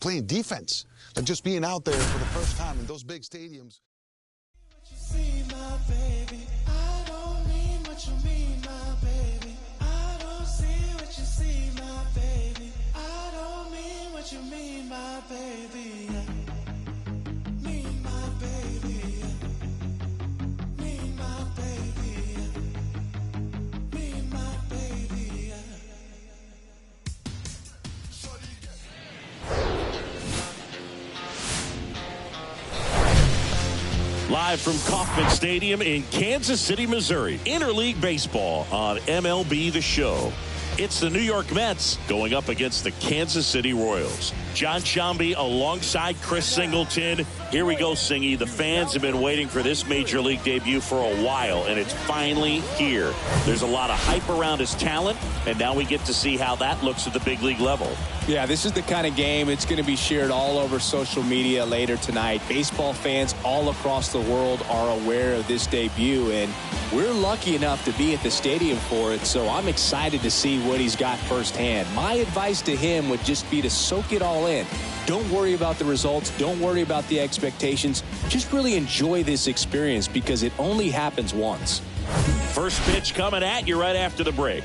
playing defense than just being out there for the first time in those big stadiums. See my baby, I don't mean what you mean, my baby. I don't see what you see, my baby. I don't mean what you mean, my baby. Mean my baby. Mean my baby. Mean my baby. Live from Kauffman Stadium in Kansas City, Missouri. Interleague Baseball on MLB The Show. It's the New York Mets going up against the Kansas City Royals. John Sciambi alongside Chris Singleton. Here we go, Singy. The fans have been waiting for this Major League debut for a while, and it's finally here. There's a lot of hype around his talent, and now we get to see how that looks at the big league level. Yeah, this is the kind of game it's going to be shared all over social media later tonight. Baseball fans all across the world are aware of this debut, and we're lucky enough to be at the stadium for it, so I'm excited to see what he's got firsthand. My advice to him would just be to soak it all in. Don't worry about the results. Don't worry about the expectations. Just really enjoy this experience because it only happens once. First pitch coming at you right after the break.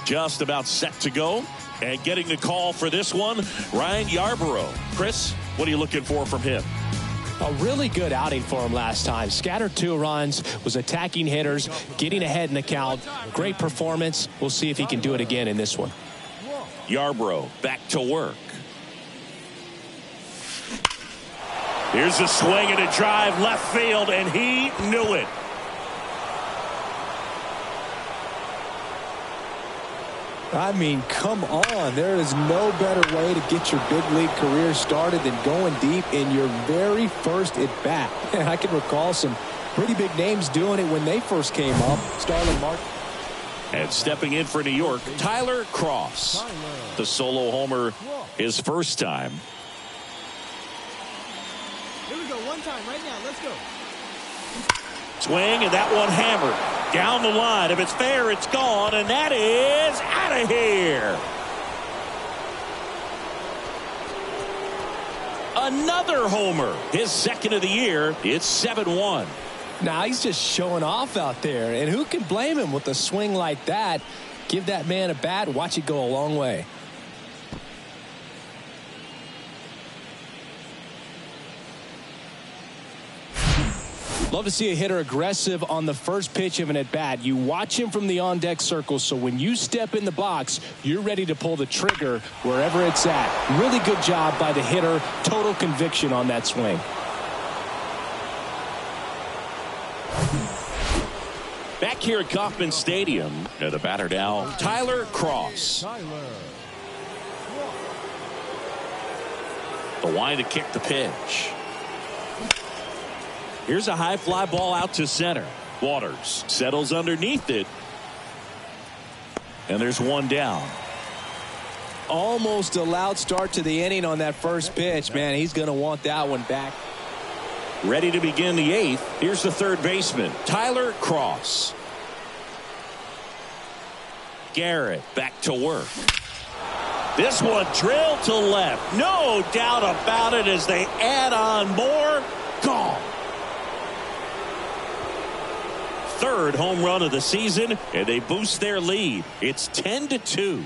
Just about set to go. And getting the call for this one, Ryan Yarborough. Chris, what are you looking for from him? A really good outing for him last time. Scattered 2 runs, was attacking hitters, getting ahead in the count. Great performance. We'll see if he can do it again in this one. Yarborough back to work. Here's a swing and a drive left field, and he knew it. I mean, come on. There is no better way to get your big league career started than going deep in your very first at-bat. And I can recall some pretty big names doing it when they first came up. Starlin Mark. And stepping in for New York, Tyler Cross. The solo homer his first time. Here we go, one time right now. Let's go. Swing, and that one hammered down the line. If it's fair, it's gone, and that is out of here. Another homer, his second of the year. It's 7-1. Now he's just showing off out there, and who can blame him with a swing like that? Give that man a bat, watch it go a long way. Love to see a hitter aggressive on the first pitch of an at-bat. You watch him from the on-deck circle, so when you step in the box, you're ready to pull the trigger wherever it's at. Really good job by the hitter. Total conviction on that swing. Back here at Kauffman Stadium, the batter now, Tyler Cross. The wind to kick the pitch. Here's a high fly ball out to center. Waters settles underneath it. And there's one down. Almost a loud start to the inning on that first pitch. Man, he's going to want that one back. Ready to begin the 8th. Here's the third baseman, Tyler Cross. Garrett back to work. This one drilled to left. No doubt about it as they add on more. Gone. Third home run of the season, and they boost their lead. It's 10-2.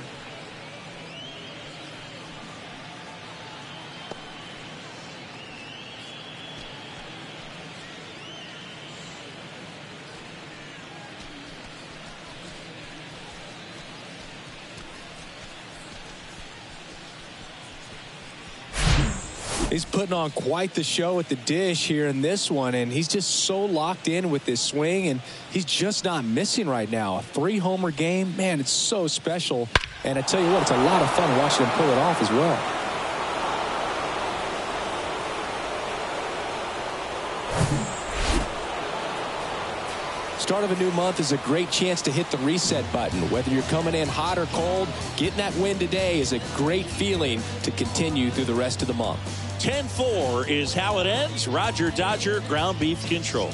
He's putting on quite the show at the dish here in this one, and he's just so locked in with this swing, and he's just not missing right now. A 3-homer game, man, it's so special. And I tell you what, it's a lot of fun watching him pull it off as well. Start of a new month is a great chance to hit the reset button. Whether you're coming in hot or cold, getting that win today is a great feeling to continue through the rest of the month. 10-4 is how it ends. Roger Dodger, ground beef control.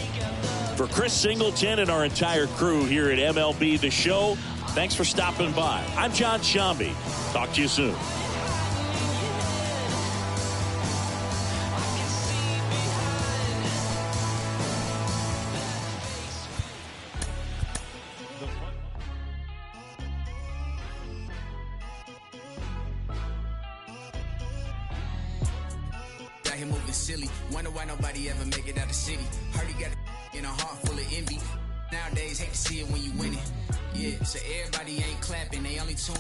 For Chris Singleton and our entire crew here at MLB The Show, Thanks for stopping by. I'm John Shambi. Talk to you soon. Silly. Wonder why nobody ever make it out the city. Heard he got in a heart full of envy. Nowadays, hate to see it when you win it. Yeah, so everybody ain't clapping. They only tune.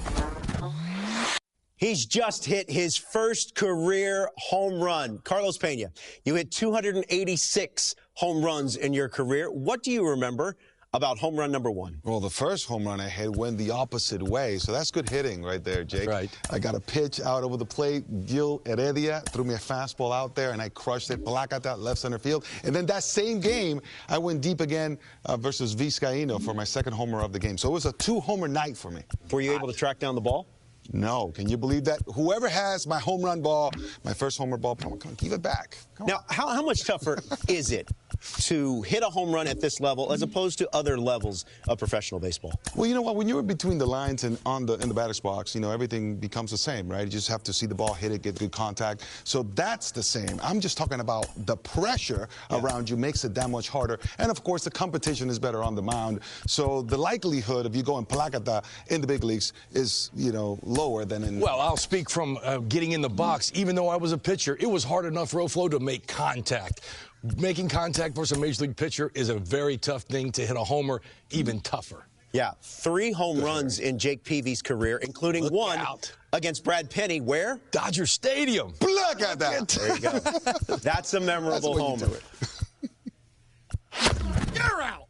He's just hit his first career home run. Carlos Pena, you hit 286 home runs in your career. What do you remember about home run number one? Well, the first home run I hit went the opposite way, so that's good hitting right there, Jake. That's right. I got a pitch out over the plate. Gil Heredia threw me a fastball out there, and I crushed it. Placata, left center field. And then that same game, I went deep again versus Vizcaíno for my second homer of the game. So it was a two-homer night for me. Were you able to track down the ball? No. Can you believe that? Whoever has my home run ball, my first homer ball, come on, give it back. Come now, how much tougher is it to hit a home run at this level as opposed to other levels of professional baseball? Well, you know what? When you're between the lines and in the batter's box, you know, everything becomes the same, right? You just have to see the ball, hit it, get good contact. So that's the same. I'm just talking about the pressure around you makes it that much harder. And, of course, the competition is better on the mound. So the likelihood of you going Placata in the big leagues is, you know, lower than in... Well, I'll speak from getting in the box. Even though I was a pitcher, it was hard enough, Roflo, to make contact. Making contact versus a major league pitcher is a very tough thing. To hit a homer, even tougher. Yeah, 3 home runs in Jake Peavy's career, including one against Brad Penny. Where? Dodger Stadium. Look at that. There you go. That's a memorable homer. You're out.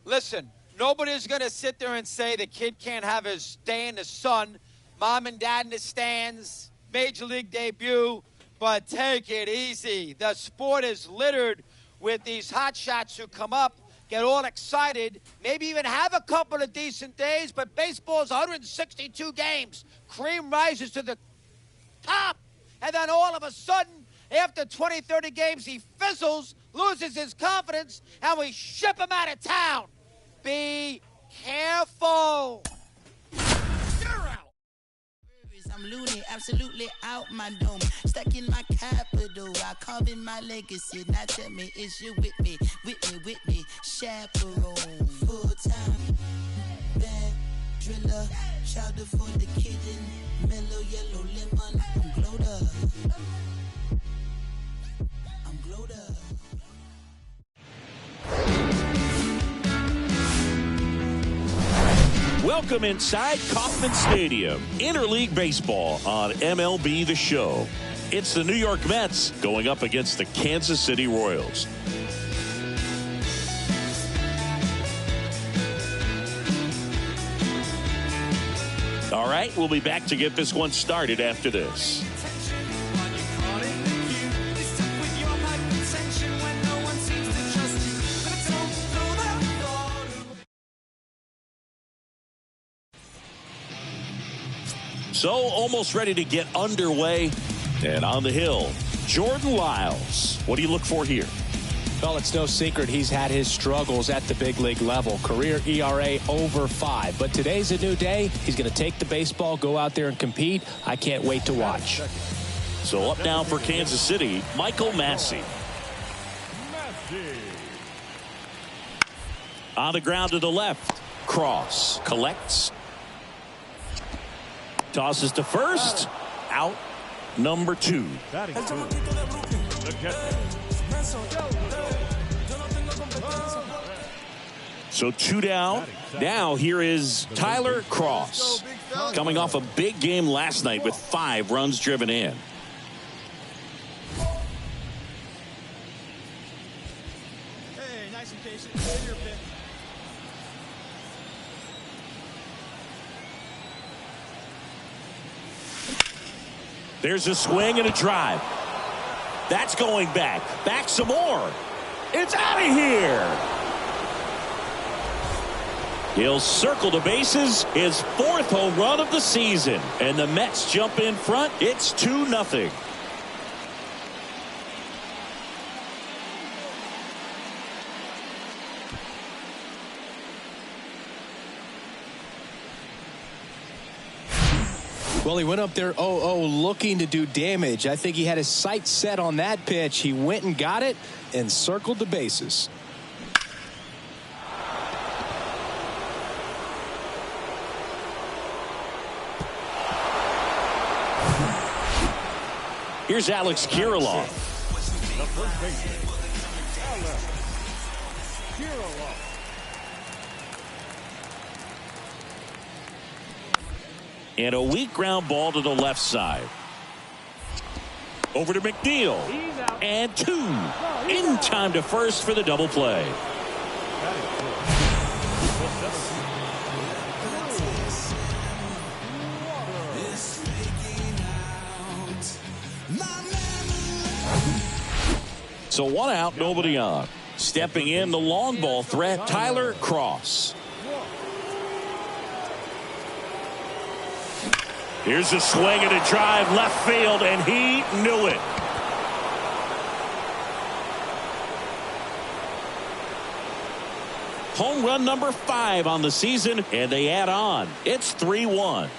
Listen, nobody's going to sit there and say the kid can't have his day in the sun, mom and dad in the stands, major league debut, but take it easy. The sport is littered with these hotshots who come up, get all excited, maybe even have a couple of decent days, but baseball's 162 games. Cream rises to the top, and then all of a sudden, after 20, 30 games, he fizzles, loses his confidence, and we ship him out of town. Be careful. You're out. I'm loony, absolutely out my dome. Stuck in my capital, I carve in my legacy. Now tell me, is you with me, chaperone. Full time, bad driller, chowder for the kitten, mellow yellow lemon. I'm glowed up. I'm glowed up. Welcome inside Kauffman Stadium. Interleague Baseball on MLB The Show. It's the New York Mets going up against the Kansas City Royals. All right, we'll be back to get this one started after this. So almost ready to get underway. And on the hill, Jordan Lyles. What do you look for here? Well, it's no secret he's had his struggles at the big league level. Career ERA over 5. But today's a new day. He's going to take the baseball, go out there and compete. I can't wait to watch. So up now for Kansas City, Michael Massey. On the ground to the left. Cross collects. Tosses to first. Out. Number 2. So 2 down. Now here is Tyler Cross. Coming off a big game last night with 5 runs driven in. Hey, nice and patient. Take your pick. There's a swing and a drive. That's going back. Back some more. It's out of here. He'll circle the bases. His 4th home run of the season. And the Mets jump in front. It's 2-0. Well, he went up there 0-0 looking to do damage. I think he had his sights set on that pitch. He went and got it and circled the bases. Here's Alex Kirilloff. The first baseman, Alex Kirilloff. And a weak ground ball to the left side. Over to McNeil. And 2. In time to first for the double play. So 1 out, nobody on. Stepping in the long ball threat, Tyler Cross. Here's a swing and a drive left field, and he knew it. Home run number 5 on the season, and they add on. It's 3-1.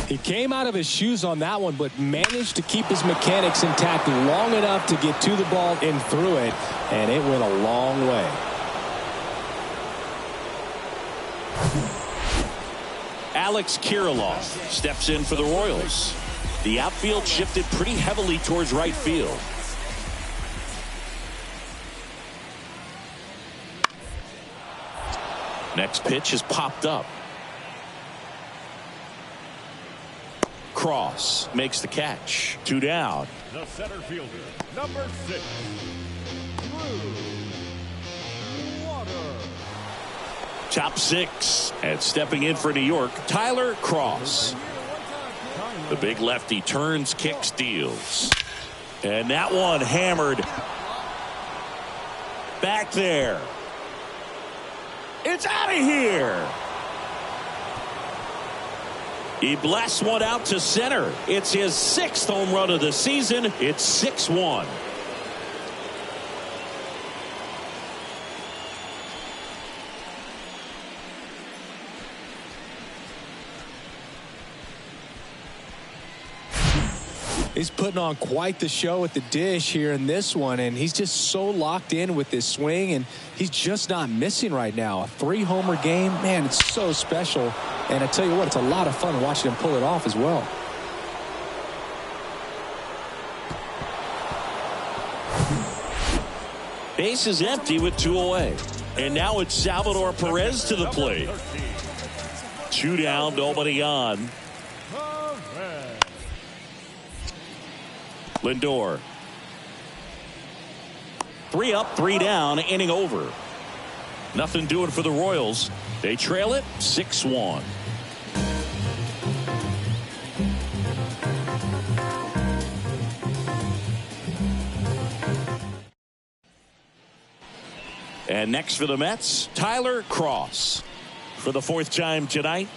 He came out of his shoes on that one, but managed to keep his mechanics intact long enough to get to the ball and through it, and it went a long way. Alex Kirilloff steps in for the Royals. The outfield shifted pretty heavily towards right field. Next pitch is popped up. Cross makes the catch. 2 down. The center fielder, number 6, Top 6. And stepping in for New York, Tyler Cross. The big lefty turns, kicks, deals. And that one hammered back there. It's out of here. He blasts one out to center. It's his 6th home run of the season. It's 6-1. He's putting on quite the show at the dish here in this one, and he's just so locked in with this swing, and he's just not missing right now. A 3-homer game, man, it's so special. And I tell you what, it's a lot of fun watching him pull it off as well. Base is empty with 2 away. And now it's Salvador Perez to the plate. 2 down, nobody on. Lindor. 3 up, 3 down, inning over. Nothing doing for the Royals. They trail it 6-1. And next for the Mets, Tyler Cross. For the 4th time tonight.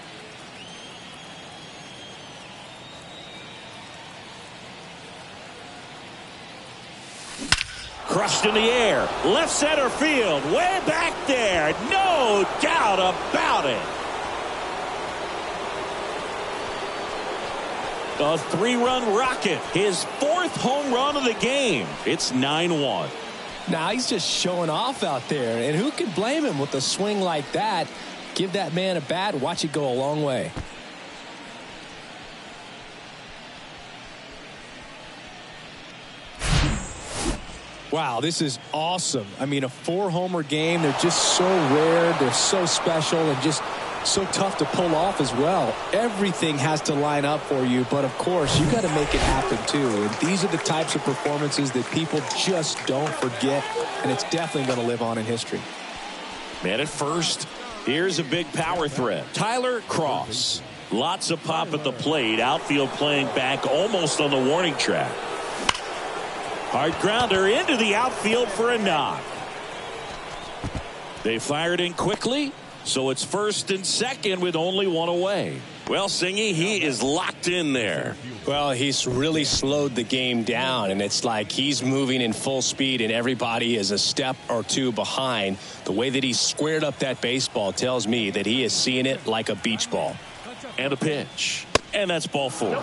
Crushed in the air. Left center field. Way back there. No doubt about it. A 3-run rocket. His 4th home run of the game. It's 9-1. Now he's just showing off out there. And who can blame him with a swing like that? Give that man a bat. Watch it go a long way. Wow, this is awesome. I mean, a 4-homer game. They're just so rare. They're so special and just so tough to pull off as well. Everything has to line up for you, but of course, you got to make it happen too. And these are the types of performances that people just don't forget, and it's definitely going to live on in history. Man at first. Here's a big power threat. Tyler Cross. Lots of pop at the plate. Outfield playing back almost on the warning track. Hard grounder into the outfield for a knock. They fired in quickly, so it's 1st and 2nd with only 1 away. Well, Singy, he is locked in there. Well, he's really slowed the game down, and it's like he's moving in full speed, and everybody is a step or 2 behind. The way that he squared up that baseball tells me that he is seeing it like a beach ball. And a pitch. And that's ball 4.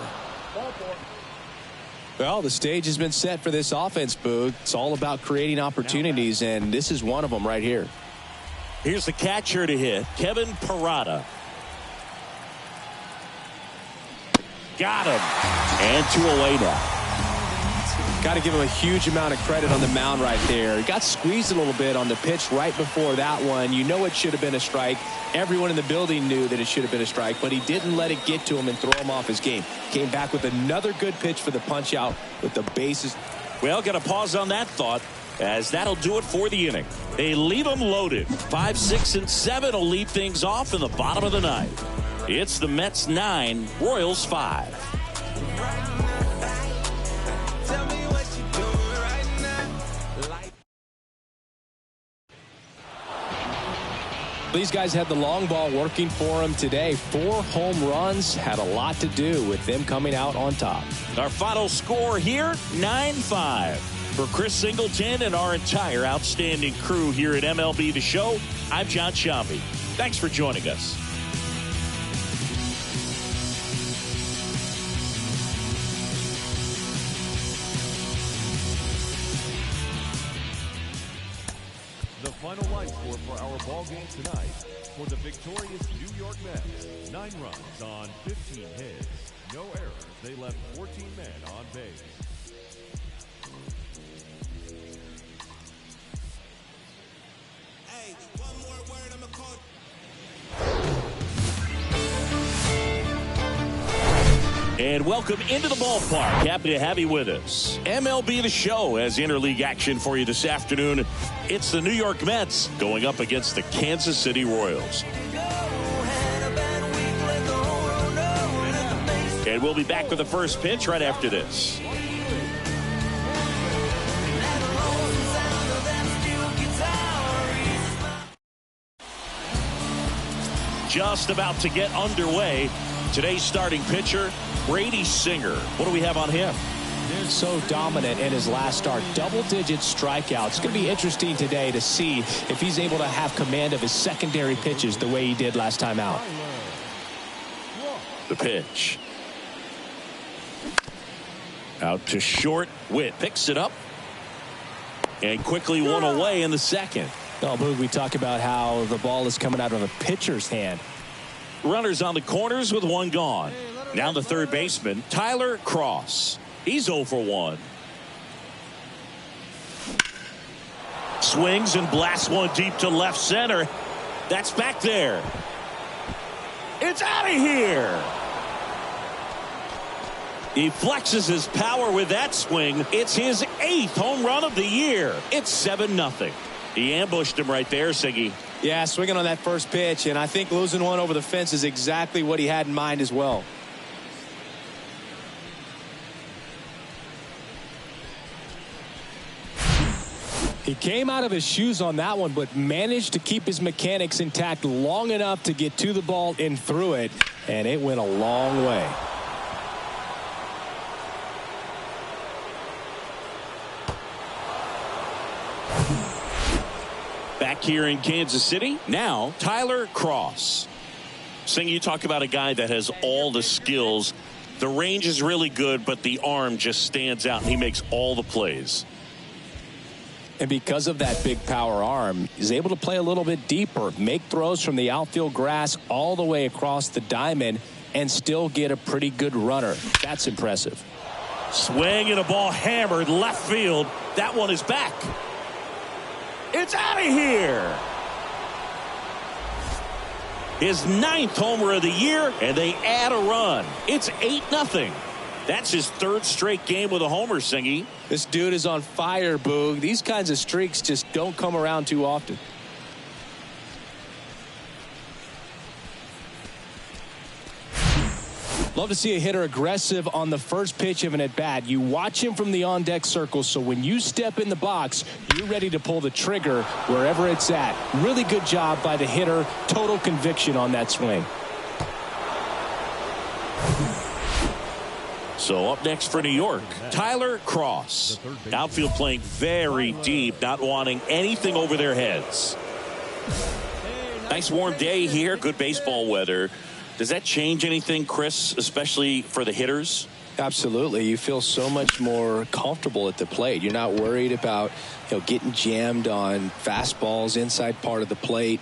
Well, the stage has been set for this offense, Boog. It's all about creating opportunities, and this is one of them right here. Here's the catcher to hit, Kevin Parada. Got him. And 2 away now. Got to give him a huge amount of credit on the mound right there. He got squeezed a little bit on the pitch right before that one. You know it should have been a strike. Everyone in the building knew that it should have been a strike, but he didn't let it get to him and throw him off his game. Came back with another good pitch for the punch out with the bases. Well, got to pause on that thought, as that'll do it for the inning. They leave them loaded. 5, 6, and 7 will lead things off in the bottom of the 9th. It's the Mets 9, Royals 5. These guys had the long ball working for them today. 4 home runs had a lot to do with them coming out on top. Our final score here, 9-5. For Chris Singleton and our entire outstanding crew here at MLB The Show, I'm John Sciambi. Thanks for joining us. The final line score for our ball game tonight: for the victorious New York Mets, 9 runs on 15 hits, no errors. They left 14 men on base. Hey, one more word, I'm gonna call. And welcome into the ballpark. Happy to have you with us. MLB The Show has interleague action for you this afternoon. It's the New York Mets going up against the Kansas City Royals. And we'll be back with the first pitch right after this. Just about to get underway. Today's starting pitcher, Brady Singer. What do we have on him? So dominant in his last start. Double-digit strikeouts. It's going to be interesting today to see if he's able to have command of his secondary pitches the way he did last time out. The pitch. Out to short. Witt picks it up. And quickly 1 away in the 2nd. Oh, Boog, we talk about how the ball is coming out of a pitcher's hand. Runners on the corners with 1 gone. Now the third baseman, Tyler Cross. He's 0 for 1. Swings and blasts one deep to left center. That's back there. It's out of here. He flexes his power with that swing. It's his 8th home run of the year. It's 7-0. He ambushed him right there, Siggy. Yeah, swinging on that first pitch, and I think losing one over the fence is exactly what he had in mind as well. He came out of his shoes on that one, but managed to keep his mechanics intact long enough to get to the ball and through it, and it went a long way. Back here in Kansas City, now Tyler Cross. Sing, you talk about a guy that has all the skills. The range is really good, but the arm just stands out, and he makes all the plays. And because of that big power arm, he's able to play a little bit deeper, make throws from the outfield grass all the way across the diamond, and still get a pretty good runner. That's impressive. Swing and a ball hammered left field. That one is back. It's out of here. His 9th homer of the year, and they add a run. It's 8-0. That's his 3rd straight game with a homer, Singy. This dude is on fire, Boog. These kinds of streaks just don't come around too often. Love to see a hitter aggressive on the first pitch of an at-bat. You watch him from the on-deck circle, so when you step in the box, you're ready to pull the trigger wherever it's at. Really good job by the hitter. Total conviction on that swing. So up next for New York, Tyler Cross. Outfield playing very deep, not wanting anything over their heads. Nice warm day here, good baseball weather. Does that change anything, Chris, especially for the hitters? Absolutely. You feel so much more comfortable at the plate. You're not worried about, getting jammed on fastballs inside part of the plate.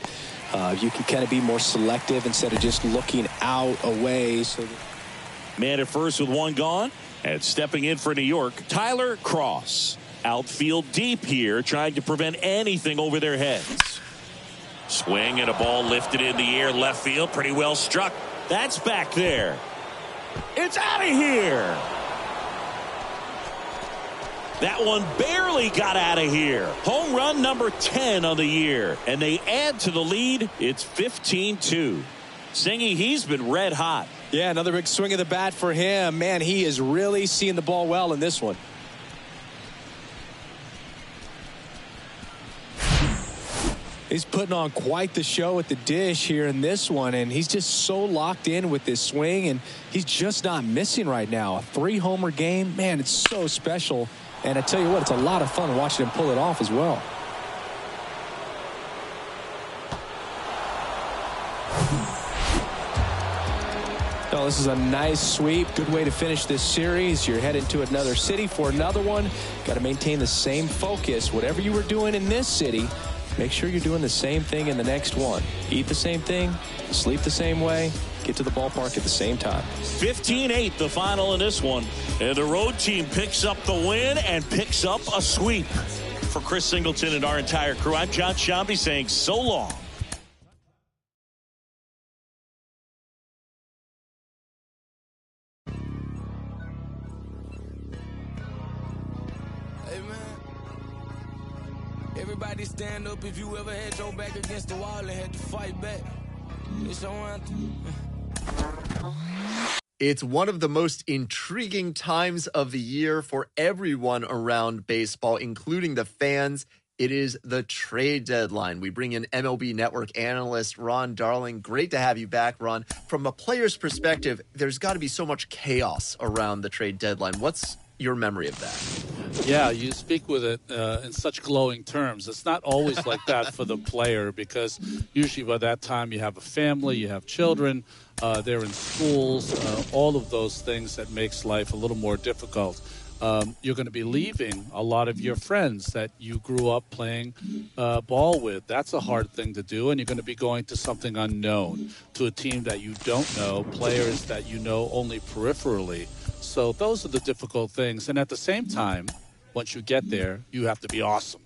You can kind of be more selective instead of just looking out away. Man at first with one gone, and stepping in for New York, Tyler Cross. Outfield deep here, trying to prevent anything over their heads. Swing and a ball lifted in the air, left field, pretty well struck. That's back there. It's out of here. That one barely got out of here. Home run number 10 on the year, and they add to the lead. It's 15-2. Singy, he's been red hot. Yeah, another big swing of the bat for him. Man, he is really seeing the ball well in this one. He's putting on quite the show at the dish here in this one, and he's just so locked in with this swing, and he's just not missing right now. A 3-homer game, man, it's so special. And I tell you what, it's a lot of fun watching him pull it off as well. Oh, this is a nice sweep. Good way to finish this series. You're headed to another city for another one. Got to maintain the same focus. Whatever you were doing in this city, make sure you're doing the same thing in the next one. Eat the same thing, sleep the same way, get to the ballpark at the same time. 15-8 the final in this one. And the road team picks up the win and picks up a sweep. For Chris Singleton and our entire crew, I'm John Shambi saying so long. Everybody stand up if you ever had your back against the wall and had to fight back. It's your anthem. It's one of the most intriguing times of the year for everyone around baseball, including the fans. It is the trade deadline. We bring in MLB Network analyst Ron Darling. Great to have you back, Ron. From a player's perspective, there's got to be so much chaos around the trade deadline. What's your memory of that? Yeah, you speak with it in such glowing terms. It's not always like that for the player, because usually by that time you have a family, you have children, they're in schools, all of those things that makes life a little more difficult. You're going to be leaving a lot of your friends that you grew up playing ball with. That's a hard thing to do, and you're going to be going to something unknown, to a team that you don't know, players that you know only peripherally. So those are the difficult things. And at the same time, once you get there, you have to be awesome.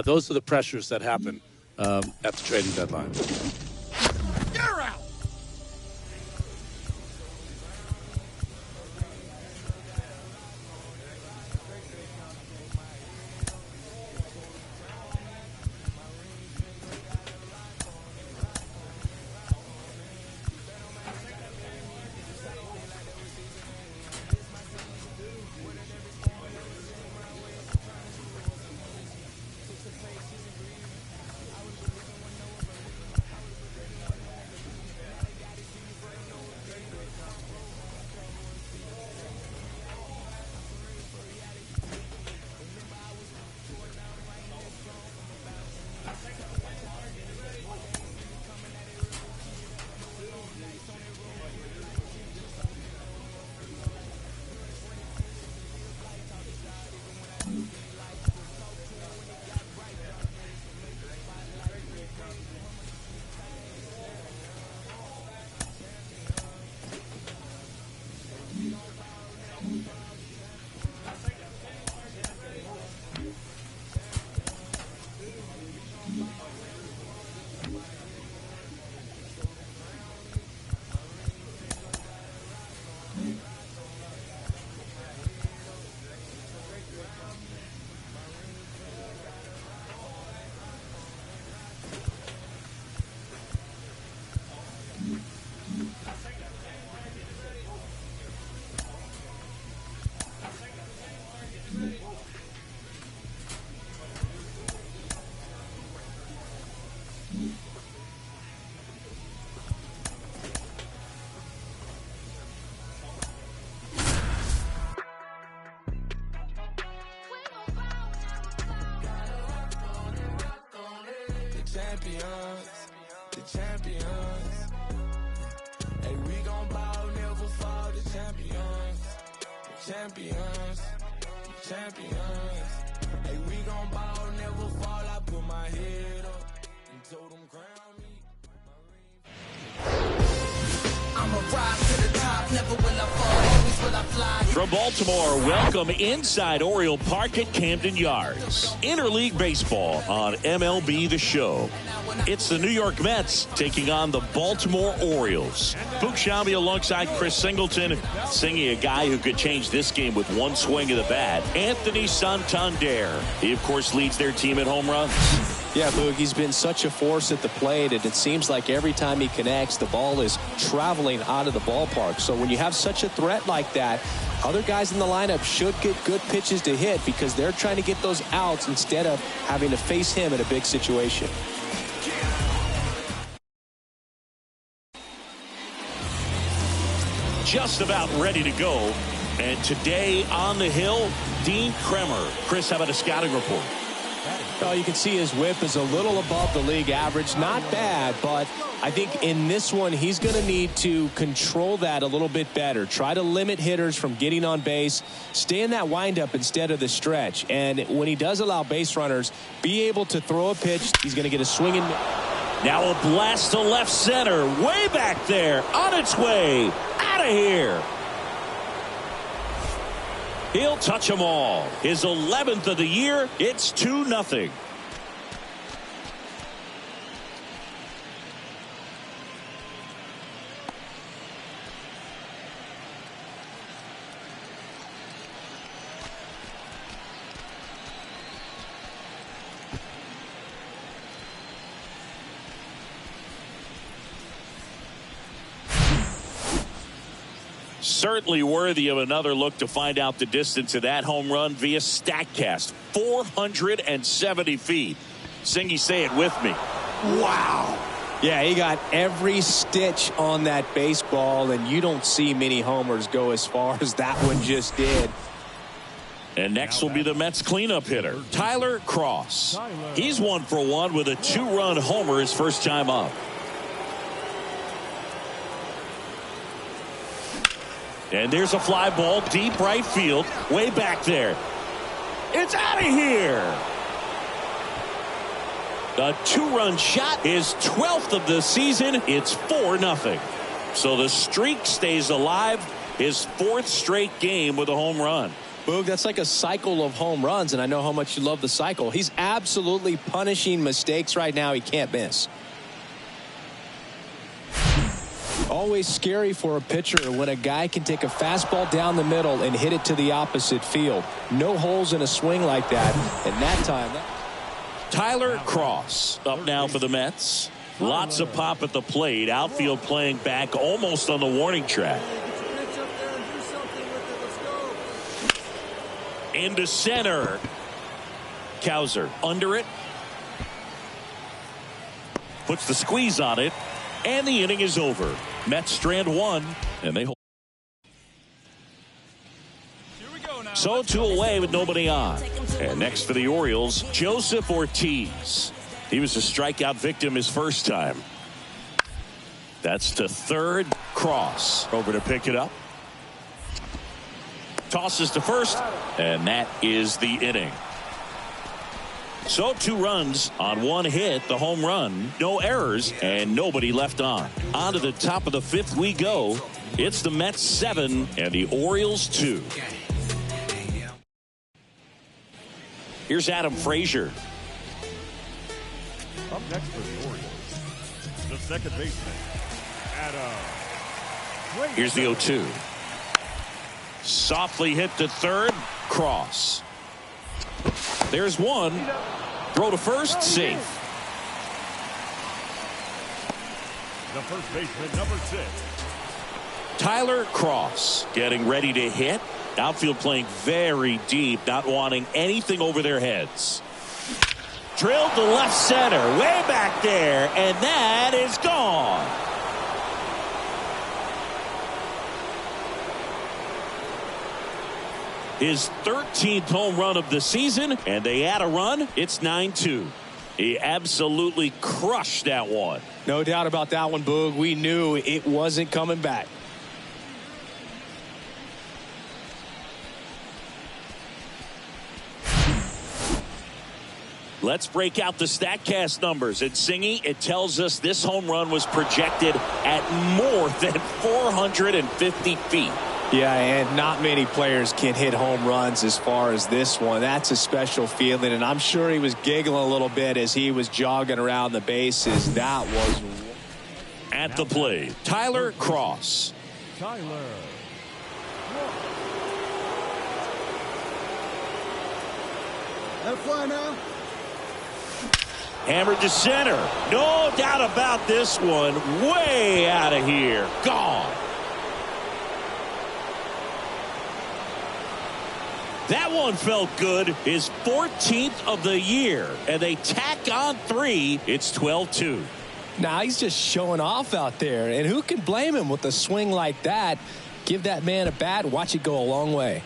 Those are the pressures that happen at the trading deadline. You're out. champions. Hey, we gon' ball, never fall, the champions. Champions, champions. Hey, we gon' ball, never fall. I put my head up and told them crown me. I'ma rise to the top, never will I fall, always will I fly. From Baltimore, welcome inside Oriole Park at Camden Yards. Interleague Baseball on MLB The Show. It's the New York Mets taking on the Baltimore Orioles. Boog Sciambi alongside Chris Singleton, singing a guy who could change this game with one swing of the bat, Anthony Santander. He, of course, leads their team at home runs. Yeah, Boog, he's been such a force at the plate, and it seems like every time he connects, the ball is traveling out of the ballpark. So when you have such a threat like that, other guys in the lineup should get good pitches to hit because they're trying to get those outs instead of having to face him in a big situation. Just about ready to go. And today on the hill, Dean Kremer. Chris, how about a scouting report? Well, you can see his whip is a little above the league average. Not bad, but I think in this one, he's going to need to control that a little bit better. Try to limit hitters from getting on base. Stay in that windup instead of the stretch. And when he does allow base runners, be able to throw a pitch. He's going to get a swing in. Now a blast to left center. Way back there. On its way. Out of here. He'll touch them all. His 11th of the year. It's 2-0. Certainly worthy of another look to find out the distance of that home run via StatCast. 470 feet. Singy, say it with me. Wow. Yeah, he got every stitch on that baseball, and you don't see many homers go as far as that one just did. And next will be the Mets cleanup hitter, Tyler Cross. He's 1 for 1 with a 2-run homer his first time up. And there's a fly ball deep right field, way back there. It's out of here. The 2-run shot is 12th of the season. It's 4-0. So the streak stays alive. His 4th straight game with a home run. Boog, that's like a cycle of home runs, and I know how much you love the cycle. He's absolutely punishing mistakes right now he can't miss. Always scary for a pitcher when a guy can take a fastball down the middle and hit it to the opposite field. No holes in a swing like that. And that time. Tyler Cross up now for the Mets. Lots of pop at the plate. Outfield playing back almost on the warning track. Into center. Cowser under it. Puts the squeeze on it. And the inning is over. Mets strand 1, and they hold. So 2 away with nobody on. And next for the Orioles, Joseph Ortiz. He was a strikeout victim his first time. That's to third. Cross over to pick it up. Tosses to first, and that is the inning. So 2 runs on 1 hit, the home run, no errors, and nobody left on. On to the top of the 5th we go. It's the Mets 7 and the Orioles 2. Here's Adam Frazier. Up next for the Orioles, the second baseman, Adam. Here's the 0-2. Softly hit to third. Cross. There's one. Throw to first. Safe. The first baseman, number 6. Tyler Cross getting ready to hit. Outfield playing very deep, not wanting anything over their heads. Drilled to left center, way back there, and that is gone. His 13th home run of the season, and they add a run. It's 9-2. He absolutely crushed that one. No doubt about that one, Boog. We knew it wasn't coming back. Let's break out the StatCast numbers. And Singy, it tells us this home run was projected at more than 450 feet. Yeah, and not many players can hit home runs as far as this one. That's a special feeling, and I'm sure he was giggling a little bit as he was jogging around the bases. That was... At the plate, Tyler Cross. Tyler. Let it fly now. Hammered to center. No doubt about this one. Way out of here. Gone. That one felt good. His 14th of the year. And they tack on 3. It's 12-2. Now he's just showing off out there. And who can blame him with a swing like that? Give that man a bat. Watch it go a long way.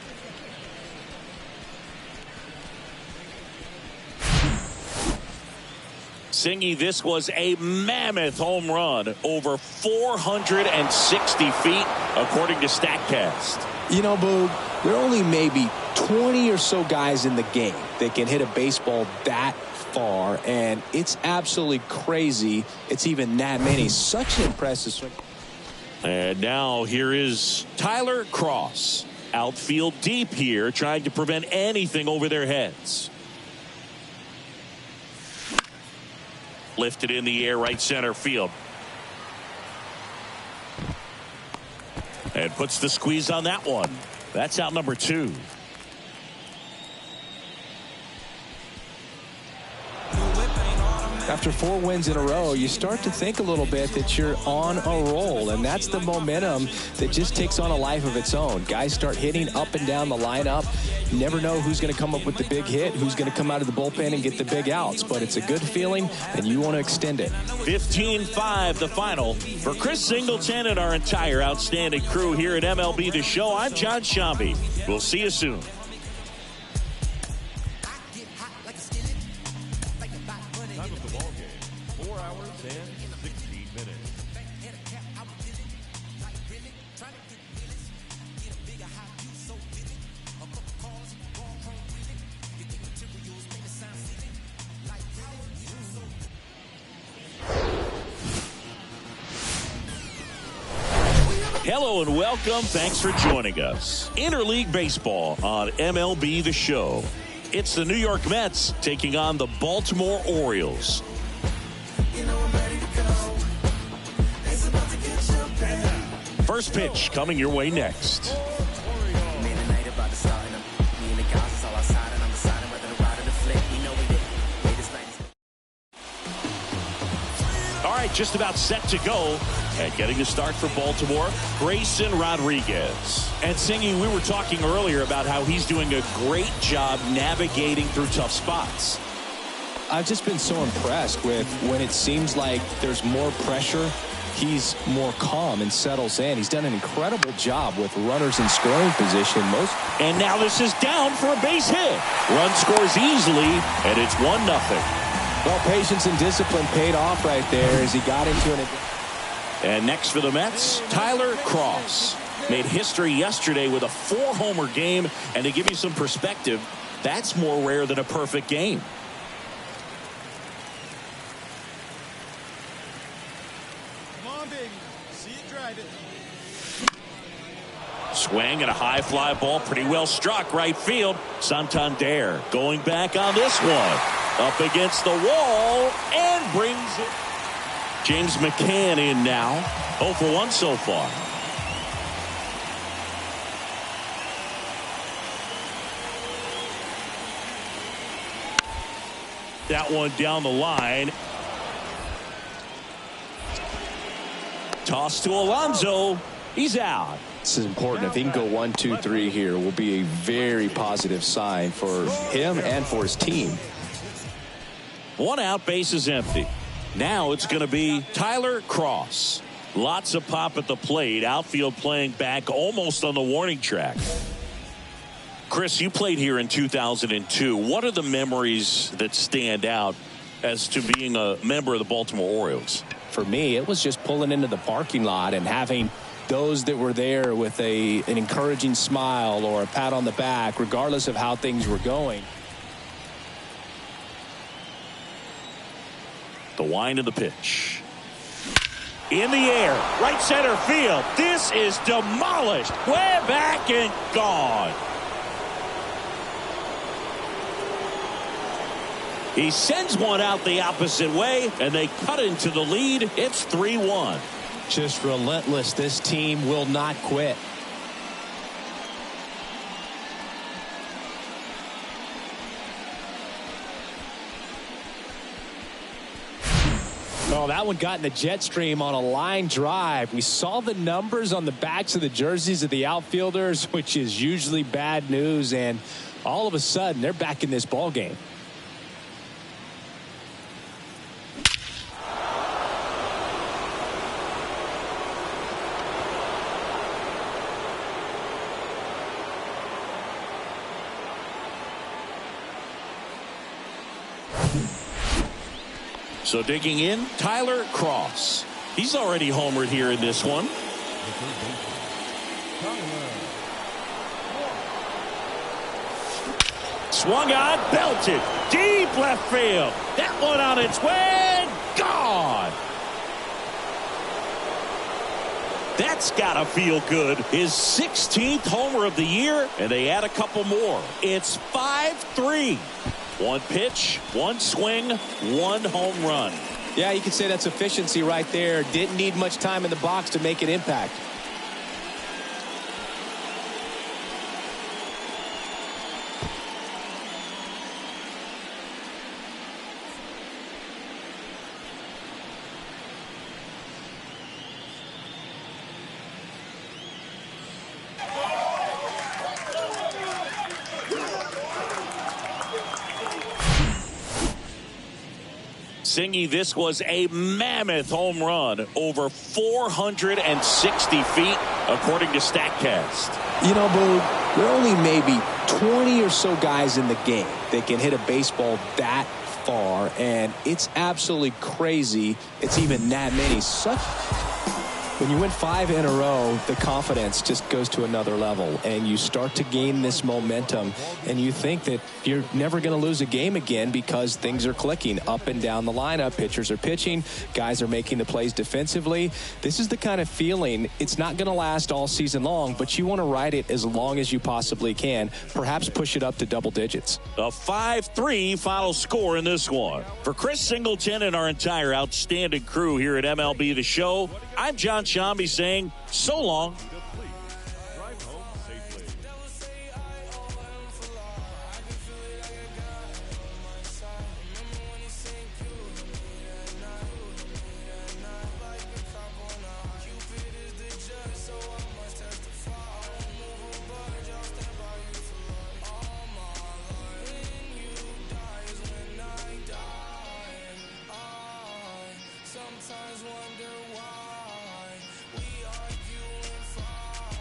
Singy, this was a mammoth home run, over 460 feet, according to StatCast. You know, Boog, there are only maybe 20 or so guys in the game that can hit a baseball that far, and it's absolutely crazy it's even that many. Such an impressive swing. And now here is Tyler Cross. Outfield deep here, trying to prevent anything over their heads. Lifted in the air, right center field. And puts the squeeze on that one. That's out number 2. After 4 wins in a row, you start to think a little bit that you're on a roll, and that's the momentum that just takes on a life of its own. Guys start hitting up and down the lineup. You never know who's going to come up with the big hit, who's going to come out of the bullpen and get the big outs, but it's a good feeling, and you want to extend it. 15-5 the final. For Chris Singleton and our entire outstanding crew here at MLB The Show, I'm John Shambi. We'll see you soon. Time of the ball game, 4 hours and 16 minutes. Hello and welcome. Thanks for joining us. Interleague Baseball on MLB The Show. It's the New York Mets taking on the Baltimore Orioles. First pitch coming your way next. All right, just about set to go. And getting the start for Baltimore, Grayson Rodriguez. And Singy, we were talking earlier about how he's doing a great job navigating through tough spots. I've just been so impressed with when it seems like there's more pressure, he's more calm and settles in. He's done an incredible job with runners in scoring position. And now this is down for a base hit. Run scores easily, and it's 1-0. Well, patience and discipline paid off right there as he got into an... And next for the Mets, Tyler Cross. Made history yesterday with a 4-homer game. And to give you some perspective, that's more rare than a perfect game. Come on, baby. See you drive it. Swing and a high fly ball, pretty well struck right field. Santander going back on this one. Up against the wall and brings it. James McCann in now. 0 for 1 so far. That one down the line. Toss to Alonso. He's out. This is important. If he can go 1, 2, 3 here, will be a very positive sign for him and for his team. 1 out, base is empty. Now it's going to be Tyler Cross. Lots of pop at the plate. Outfield playing back almost on the warning track. Chris, you played here in 2002. What are the memories that stand out as to being a member of the Baltimore Orioles? For me, it was just pulling into the parking lot and having those that were there with an encouraging smile or a pat on the back, regardless of how things were going. The wind of the pitch. In the air, right center field. This is demolished. Way back and gone. He sends one out the opposite way, and they cut into the lead. It's 3-1. Just relentless. This team will not quit. Oh, that one got in the jet stream on a line drive. We saw the numbers on the backs of the jerseys of the outfielders, which is usually bad news, and all of a sudden they're back in this ball game. So digging in, Tyler Cross. He's already homered here in this one. Swung on, belted, deep left field. That one on its way, gone. That's gotta feel good. His 16th homer of the year, and they add a couple more. It's 5-3. One pitch, one swing, one home run. Yeah, you could say that's efficiency right there. Didn't need much time in the box to make an impact. Singy, this was a mammoth home run, over 460 feet, according to StatCast. You know, Boo, there are only maybe 20 or so guys in the game that can hit a baseball that far, and it's absolutely crazy it's even that many. When you win 5 in a row, the confidence just goes to another level, and you start to gain this momentum, and you think that you're never going to lose a game again because things are clicking up and down the lineup. Pitchers are pitching. Guys are making the plays defensively. This is the kind of feeling, it's not going to last all season long, but you want to ride it as long as you possibly can. Perhaps push it up to double digits. A 5-3 final score in this one. For Chris Singleton and our entire outstanding crew here at MLB The Show, I'm John Shambi saying so long. Sometimes wonder why we argue and fight.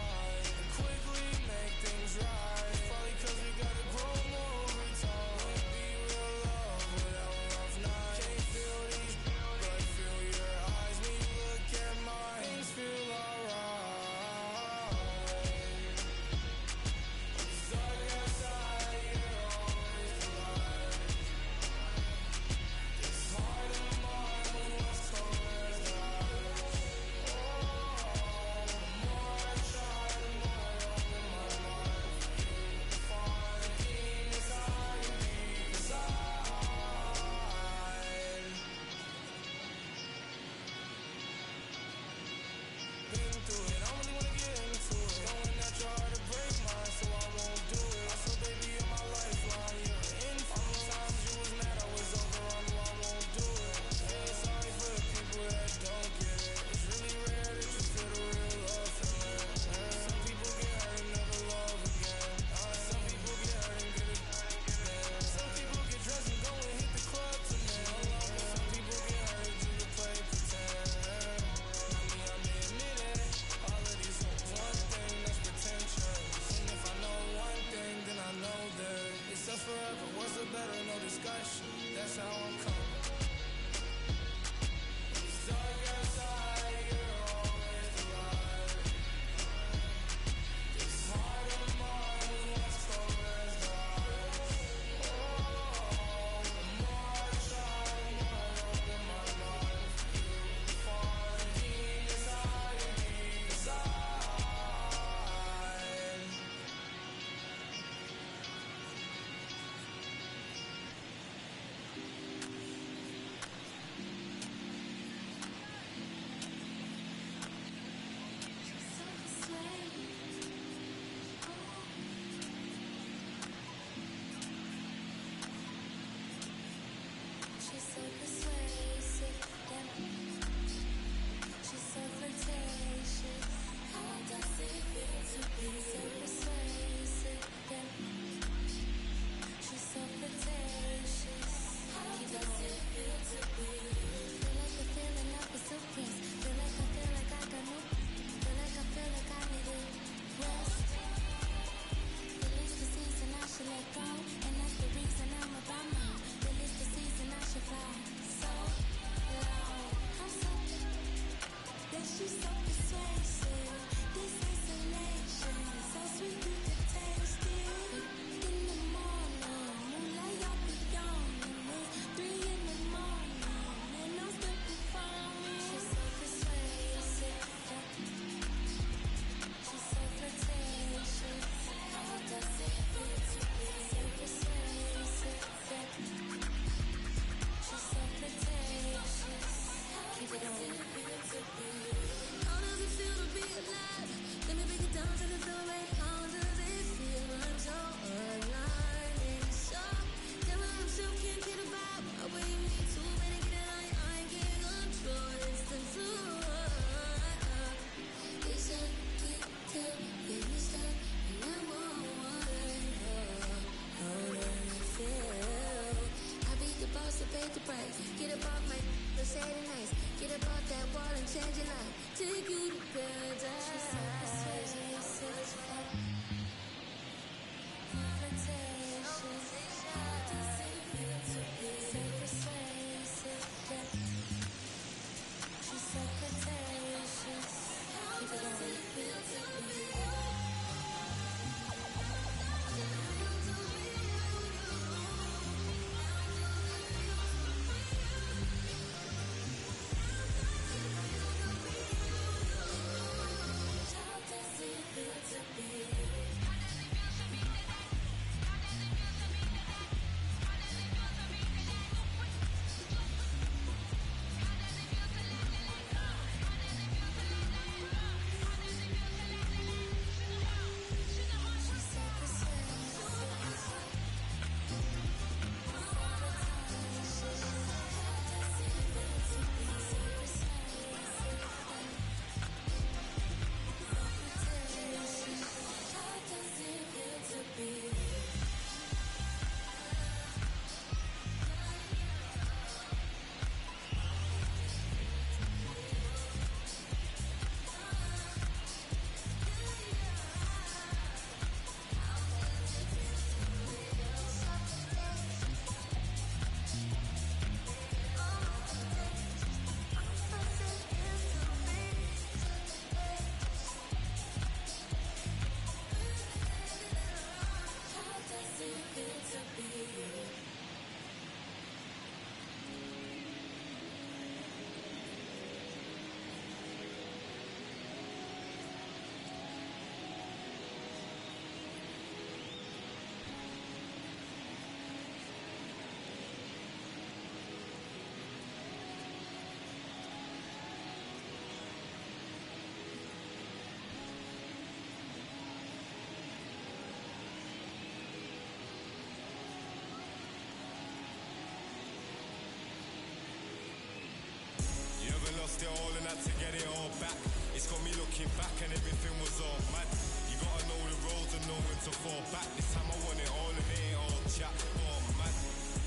and had to get it all back. It's got me looking back and everything was all mad. You gotta know the roads and know when to fall back. This time I want it all and it ain't all chat. Oh man,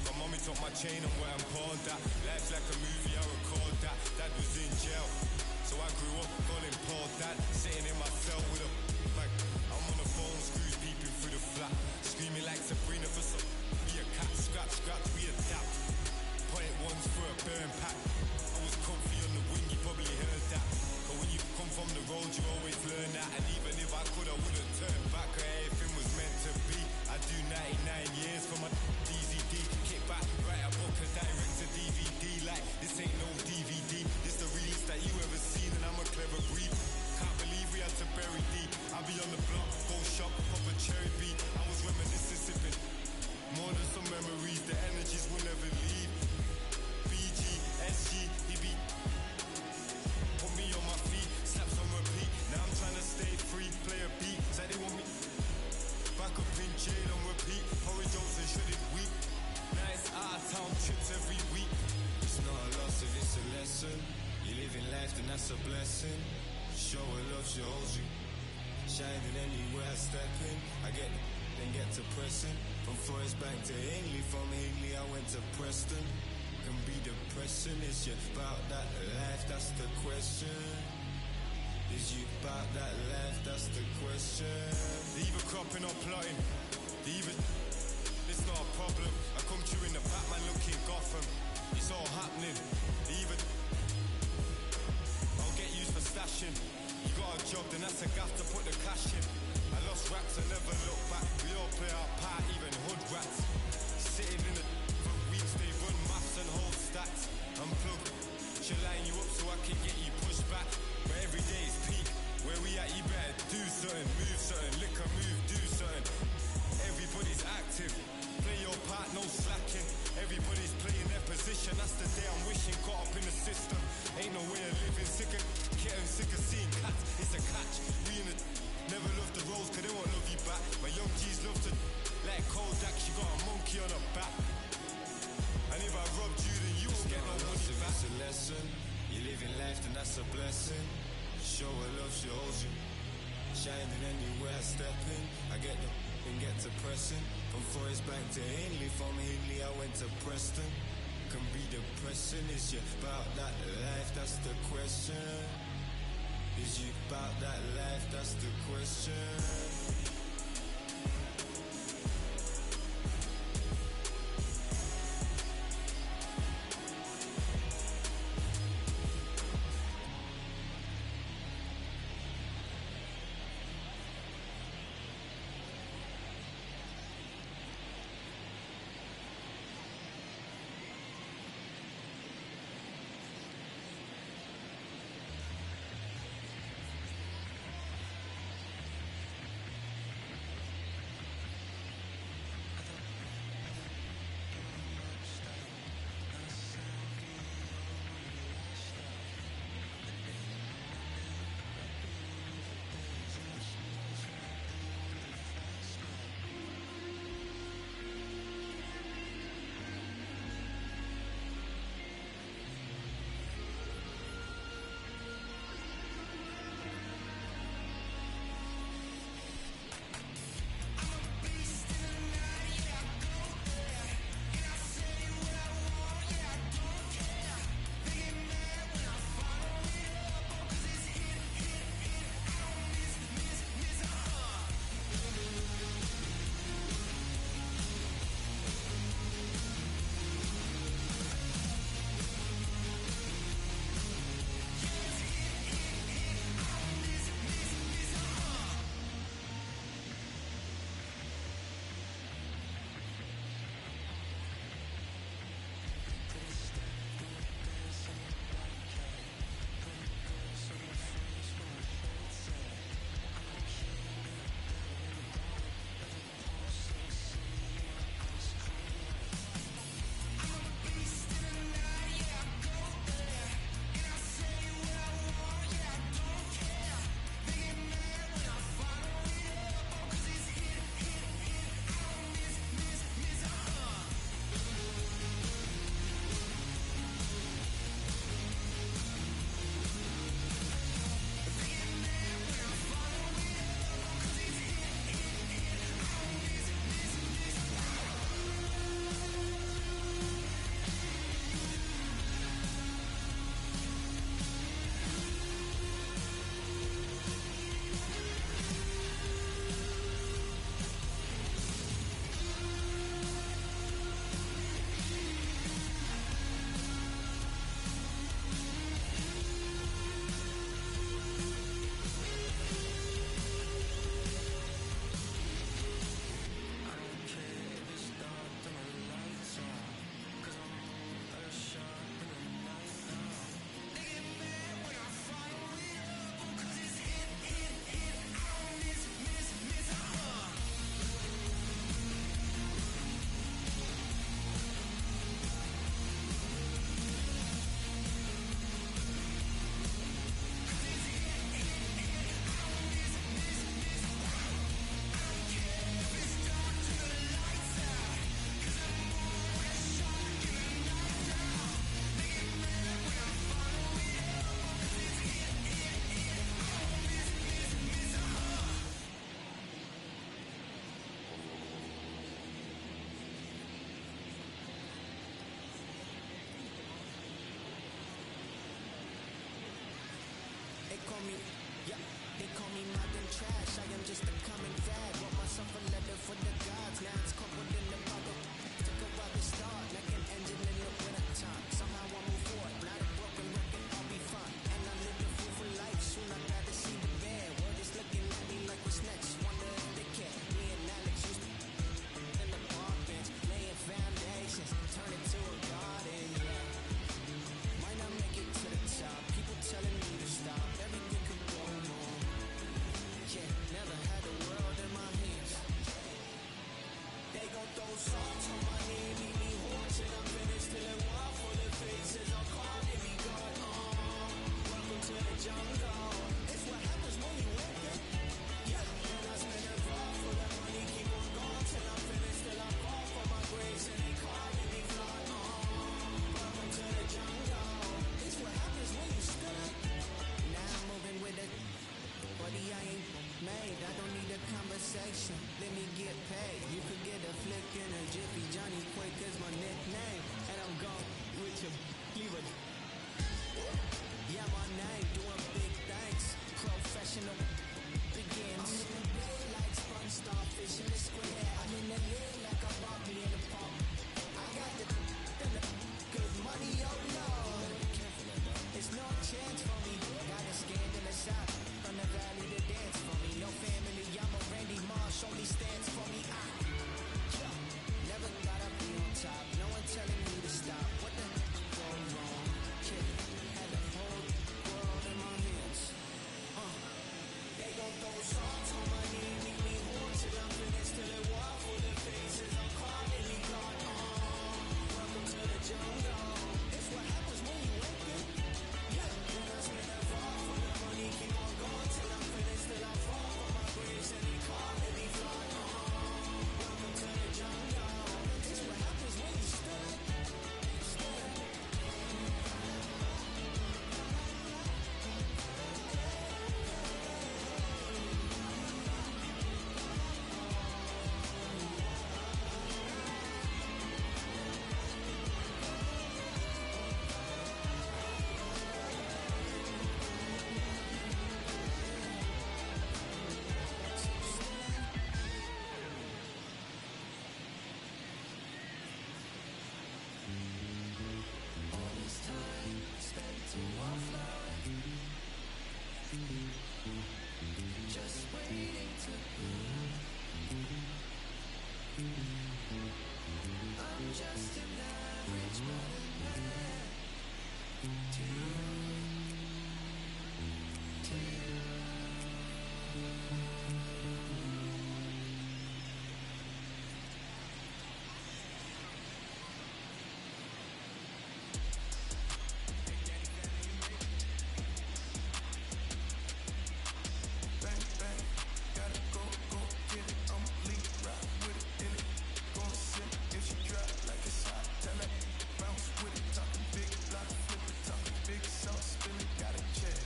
my mommy took my chain and went and pawned that. Life's like a movie, I record that. Dad was in jail, so I grew up calling Paul Dad. Sitting in my cell with a bag. I'm on the phone, screws peeping through the flat. Screaming like Sabrina for some. Be a cat, scratch, scratch, we adapt. Point ones for a burn pack. I was comfy on the wing, you probably heard that. But when you come from the road, you always learn that. And even if I could, I wouldn't turn back. Everything was meant to be. I do 99 years for my DVD. Kick back, write a book and direct to DVD. Like, this ain't no DVD. This the realest that you ever seen, and I'm a clever breed. Can't believe we had to bury deep. I'll be on the block, go shop, pop a cherry beat. I was reminiscing, sipping. More than some memories, the energies will never leave. BG, SG, he beat. Put me on my feet, slaps on repeat. Now I'm trying to stay free, play a beat. Say they want me back up in jail on repeat. Porridge oats and shredded wheat. Now it's out of town trips every week. It's not a loss if it's a lesson. You live in life, then that's a blessing. Show her love, she holds you. Shining anywhere I step in. I get then get to Preston. From Forest Bank to Hingley. From Hingley I went to Preston. Can be depressing. Is you about that life? That's the question. Is you about that life? That's the question. Either cropping or plotting. Either it's not a problem. I come to you in the Batman looking Gotham. It's all happening. Either I'll get used for stashing. You got a job, then that's a gaff to put the cash in. I lost racks and never look back. We all play our part, even hood rats. Sitting in the for weeks, they run maths and hold stats. Unplug, she'll line you up so I can get you pushed back. But every day is peak. Where we at, you better do something, move something, lick a move, do something. Everybody's active. Play your part, no slacking. Everybody's playing their position. That's the day I'm wishing. Caught up in the system. Ain't no way of living. Sick of getting sick of seeing cats. It's a catch. We in the never love the roles, cause they won't love you back. My young G's love to like Kodak. She got a monkey on her back. And if I robbed you, then you won't get no money back. It's a lesson. You live in life, then that's a blessing. Show her love, she holds you. Shining anywhere I step in. I get the and get to Preston. From Forest Bank to Hingley. From Hingley I went to Preston. Can be depressing. Is you about that life? That's the question. Is you about that life? That's the question. made. I don't need a conversation. Let me get paid. You could get a flick in a jiffy. Johnny Quake is my nickname. And I'm gone with you. Leave it. Yeah, my name. Doing big things. Professional begins. I'm in the bed like sponge starfish in the square. I'm in the lid like a Bobby in the park. I got the good money, oh Lord. There's no chance for me. Got a scandalous shot from the valley to dance for me. No family, I'm a Randy Marsh, only stands for me. Never thought I'd be on top. No one telling me to stop. What the go wrong? Kid, had the whole world in my hands. They gon' throw songs on my knee, make me hold till I'm finished, till they walk for the faces. I'm calling me God. Welcome to the jungle. It's what happens when you wake up. Yeah, when I spend a fall for the money, keep on going till I'm finished, till I fall for my graves and they calling me God. Welcome to the jungle. It's what happens when you stand. All this time spent to offline, just waiting to bloom. I'm just an average modern man to you. Bang, bang, gotta go get it. I'm lead, ride with it in it. Gonna sip if she drop like it's hot. Tell her, bounce with it, talking big block, flip it, talking big sauce, spill it, got a check.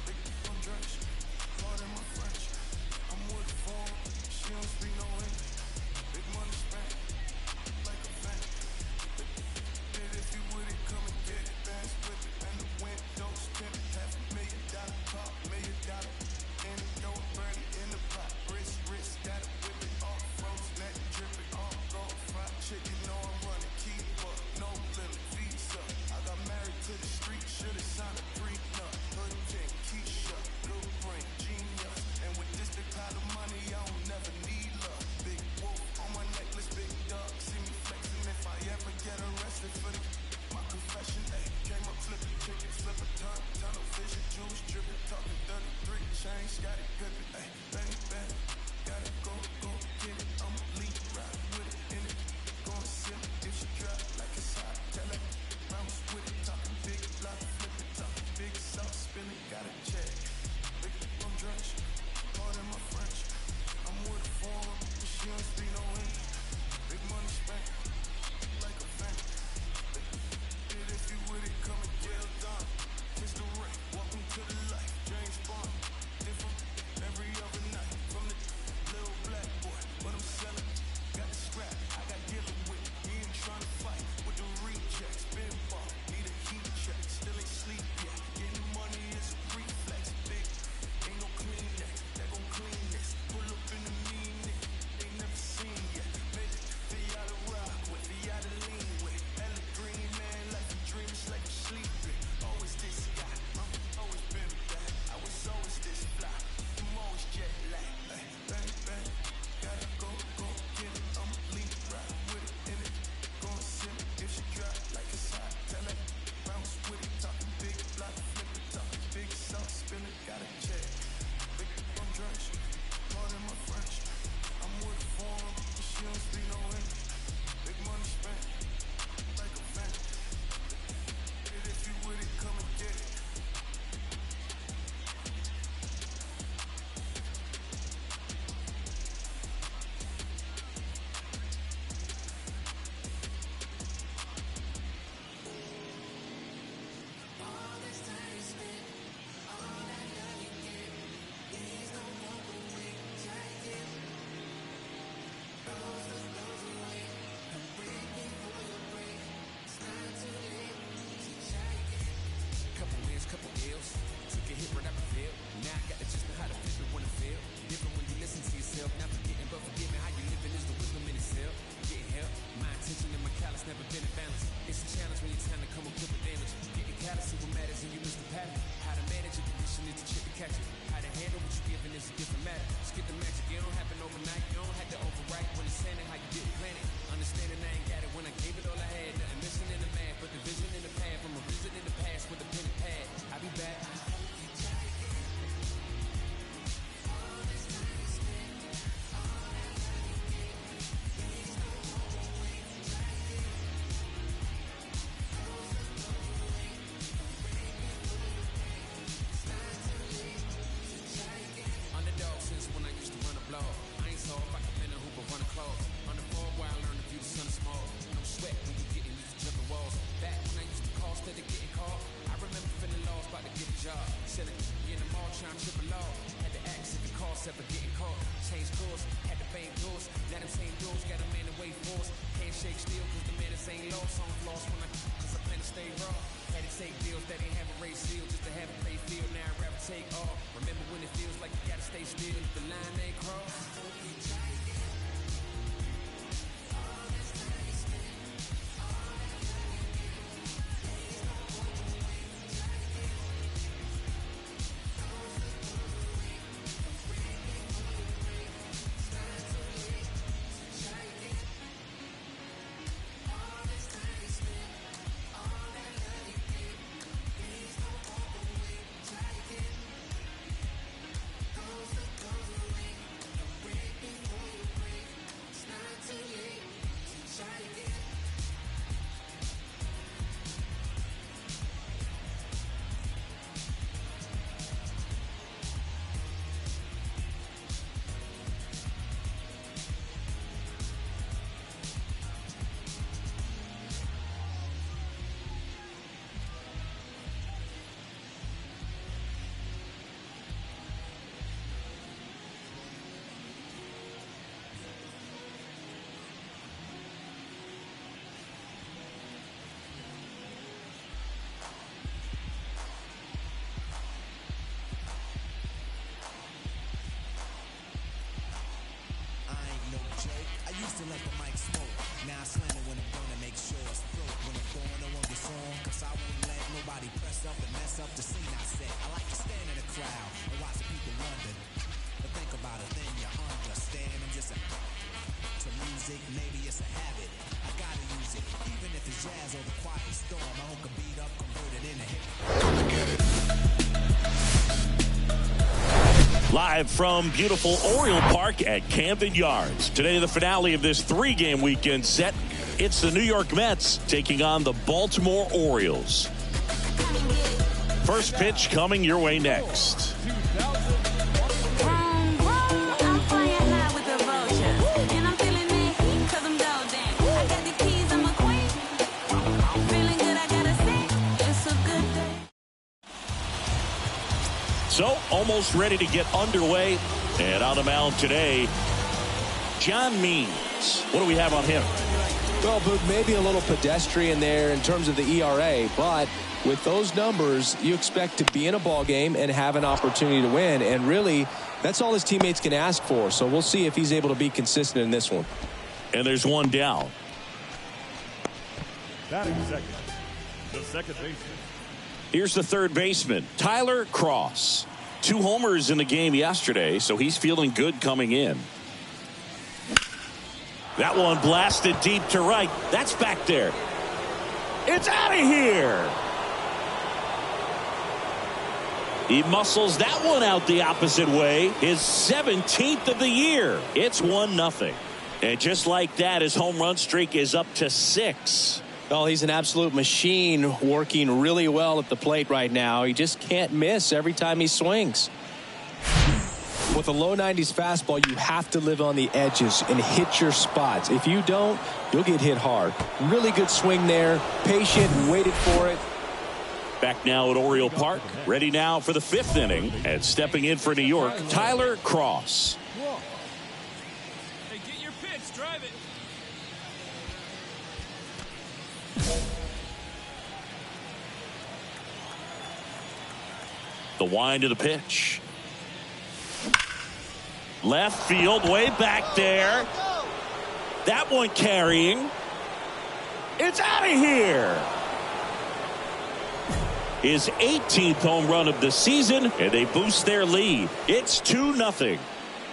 Big on drench, pardon my French. I'm with the phone, she don't speak no English. Big money spent, like a fan. Bid if you with it, come and get it. Bands with it, and the windows tinted. $500,000 car, $1 million. And it go burn it in the pot. Wrist, got it whip it off. Froze, neck dripping, all gold. Fried chicken, know I'm running. Keep up, no limit, visa. I got married to the street, should've signed a prenup. Hood king, Keisha, blue brain, genius. And with this big pile of money, I don't never need love. Big wolf on my necklace, big dog. See me flexing if I ever get arrested for my confession. Ayy, came up flipping chickens, flip a ton of vision, juice dripping, talking 33 chains, got it gripping. Ayy, bang, bang, gotta go get it. I'm lead, ride with it in it. Gonna sip if she drop like it's hot. Tell her, bounce with it, talking big block, flip it, talking big sauce, spill it, got a check. Big on drench, pardon my French. I'm with the form, but she don't speak no English. Big money spent, like a fan. If you with it, come and get it done. Kiss the ring, welcome to the life. James Bond, different every other it's a different matter. Skip the magic, it don't happen overnight. You don't have to overwrite when it's handed how you get planted. Understanding I ain't got it when I gave it all I had. Nothing missing in the math, but the vision in the path. From a vision in the past with a pen and pad. I'll be back. Let the mic smoke. Now I slam it when I'm gonna make sure it's broke. When I'm going, I won't get on, cause I won't let nobody press up and mess up the scene I set. I like to stand in the crowd and watch the people wonder. But think about it, then you understand. I'm just to music, maybe it's a habit. I gotta use it, even if it's jazz or the quiet storm. I hook a beat up, convert it into hip. Gonna get it. Live from beautiful Oriole Park at Camden Yards. Today, the finale of this 3-game weekend set. It's the New York Mets taking on the Baltimore Orioles. First pitch coming your way next. So, almost ready to get underway. And on the mound today, John Means. What do we have on him? Well, Boog, maybe a little pedestrian there in terms of the ERA, but with those numbers, you expect to be in a ball game and have an opportunity to win. And really, that's all his teammates can ask for. So we'll see if he's able to be consistent in this one. And there's one down. Batting second, the second baseman. Here's the third baseman, Tyler Cross. 2 homers in the game yesterday, so he's feeling good coming in. That one blasted deep to right. That's back there. It's out of here. He muscles that one out the opposite way. His 17th of the year. It's 1-0. And just like that, his home run streak is up to 6. Well, he's an absolute machine, working really well at the plate right now. He just can't miss every time he swings. With a low 90s fastball, you have to live on the edges and hit your spots. If you don't, you'll get hit hard. Really good swing there, patient, waited for it. Back now at Oriole Park, ready now for the 5th inning, and stepping in for New York, Tyler Cross. Hey, get your pitch, drive it. The wind of the pitch. Left field, way back there. That one carrying. It's out of here. his 18th home run of the season, and they boost their lead. It's 2-0.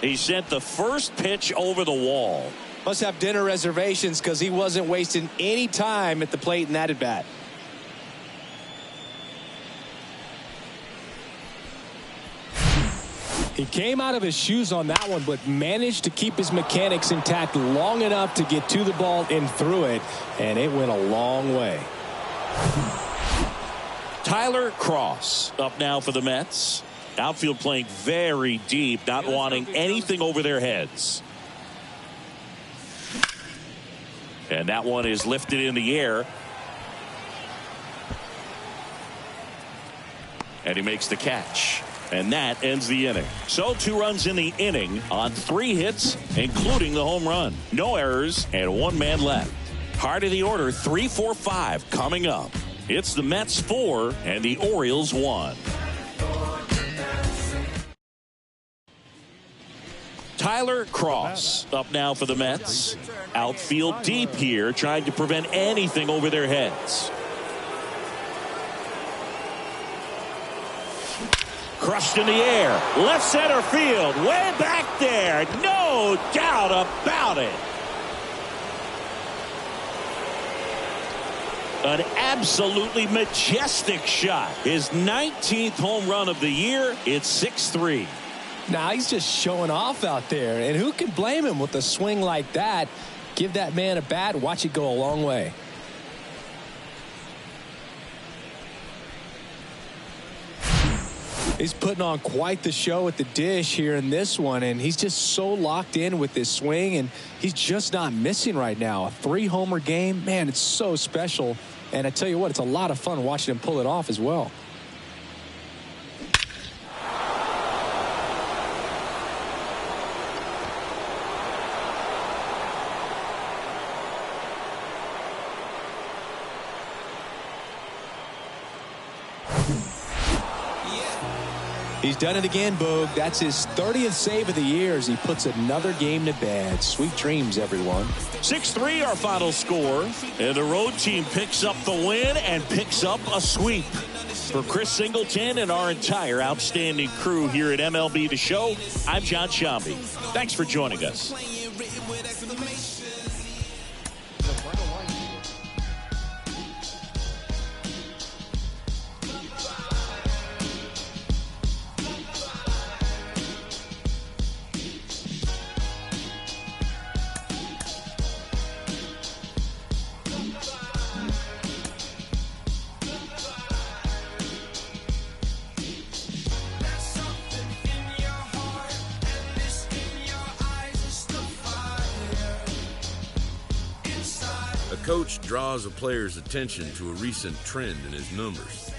He sent the first pitch over the wall. Must have dinner reservations because he wasn't wasting any time at the plate in that at-bat. He came out of his shoes on that one, but managed to keep his mechanics intact long enough to get to the ball and through it, and it went a long way. Tyler Cross up now for the Mets. Outfield playing very deep, not wanting anything over their heads. And that one is lifted in the air. And he makes the catch. And that ends the inning. So 2 runs in the inning on 3 hits, including the home run. No errors and 1 man left. Heart of the order, 3, 4, 5 coming up. It's the Mets 4 and the Orioles 1. Tyler Cross up now for the Mets. Outfield deep here, trying to prevent anything over their heads. Crushed in the air. Left center field. Way back there. No doubt about it. An absolutely majestic shot. His 19th home run of the year. It's 6-3. Now he's just showing off out there. And who can blame him with a swing like that? Give that man a bat. Watch it go a long way. He's putting on quite the show at the dish here in this one, and he's just so locked in with this swing, and he's just not missing right now. A 3-homer game, man, it's so special. And I tell you what, it's a lot of fun watching him pull it off as well. He's done it again, Boog. That's his 30th save of the year as he puts another game to bed. Sweet dreams, everyone. 6-3 our final score. And the road team picks up the win and picks up a sweep. For Chris Singleton and our entire outstanding crew here at MLB The Show, I'm John Shambi. Thanks for joining us. Coach draws a player's attention to a recent trend in his numbers.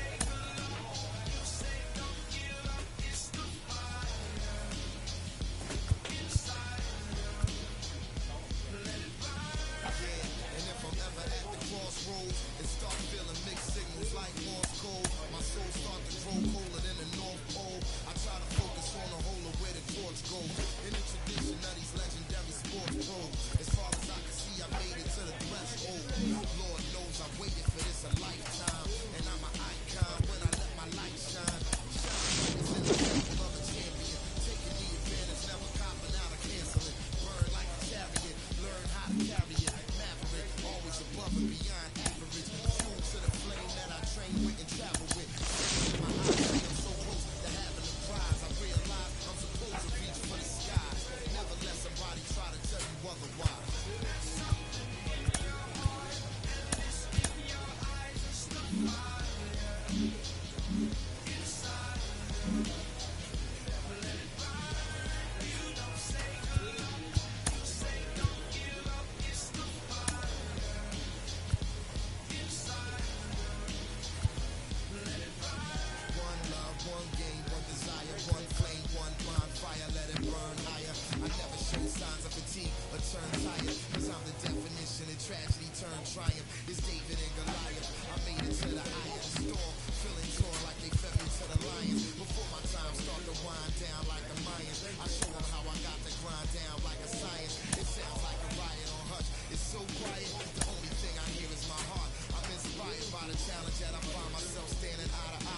Challenge that I find myself standing eye to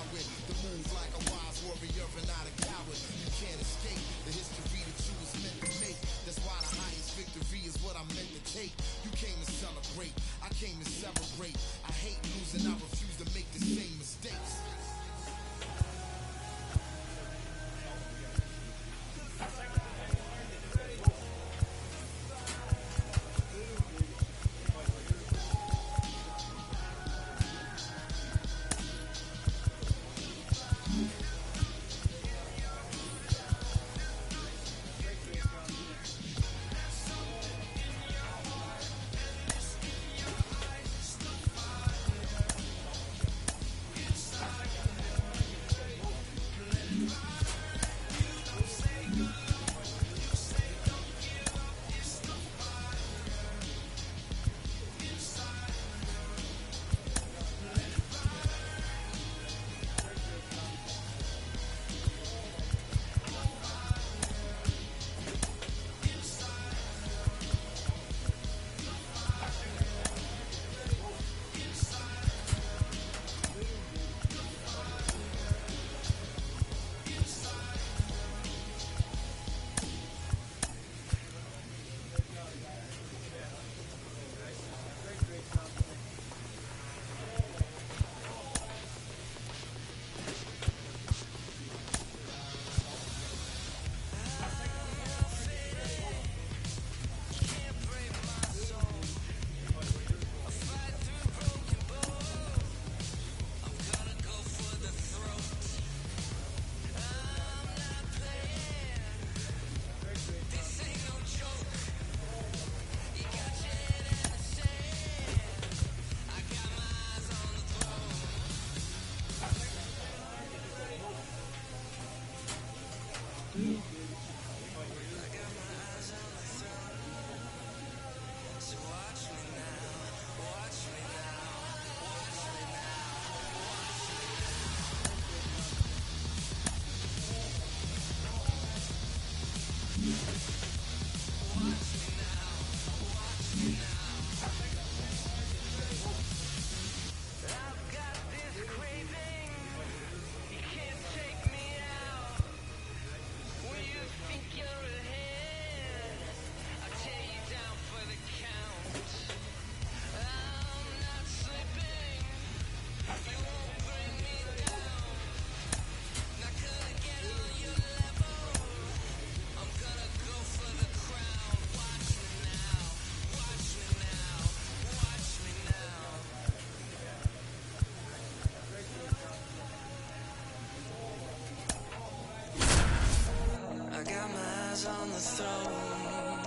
was on the throne.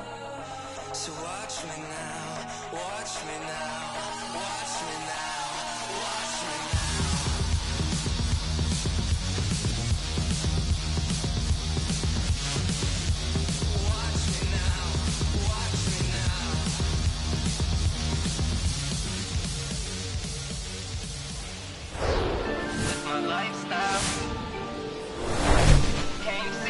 So watch me now, watch me now, watch me now, watch me now. Watch me now, watch me now. That's my lifestyle.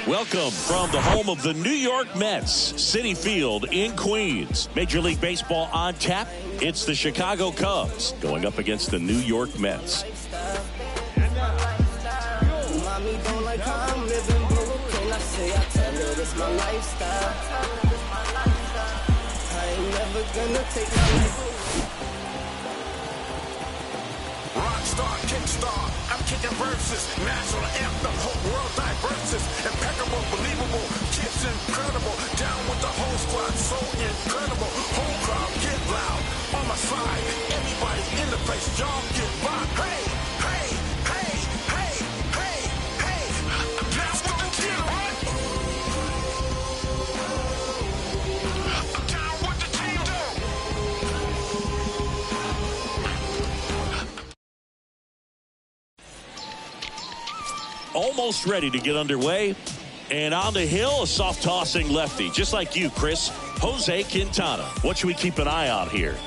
Welcome from the home of the New York Mets, Citi Field in Queens. Major League Baseball on tap. It's the Chicago Cubs going up against the New York Mets. Mommy don't like how I'm living, but what can I say? I tell her it's my lifestyle. I ain't never gonna take my life. Rockstar, kickstar, I'm kicking verses. National anthem, whole world diverses. Impeccable, believable, kids incredible. Down with the whole squad, so incredible. Whole crowd, get loud. On my side, everybody's in the place. Y'all get by. Hey, hey, hey, hey, hey, hey. That's what the team right. I'm down with the team, Almost ready to get underway. And on the hill, a soft tossing lefty. Just like you, Chris. Jose Quintana. What should we keep an eye on here?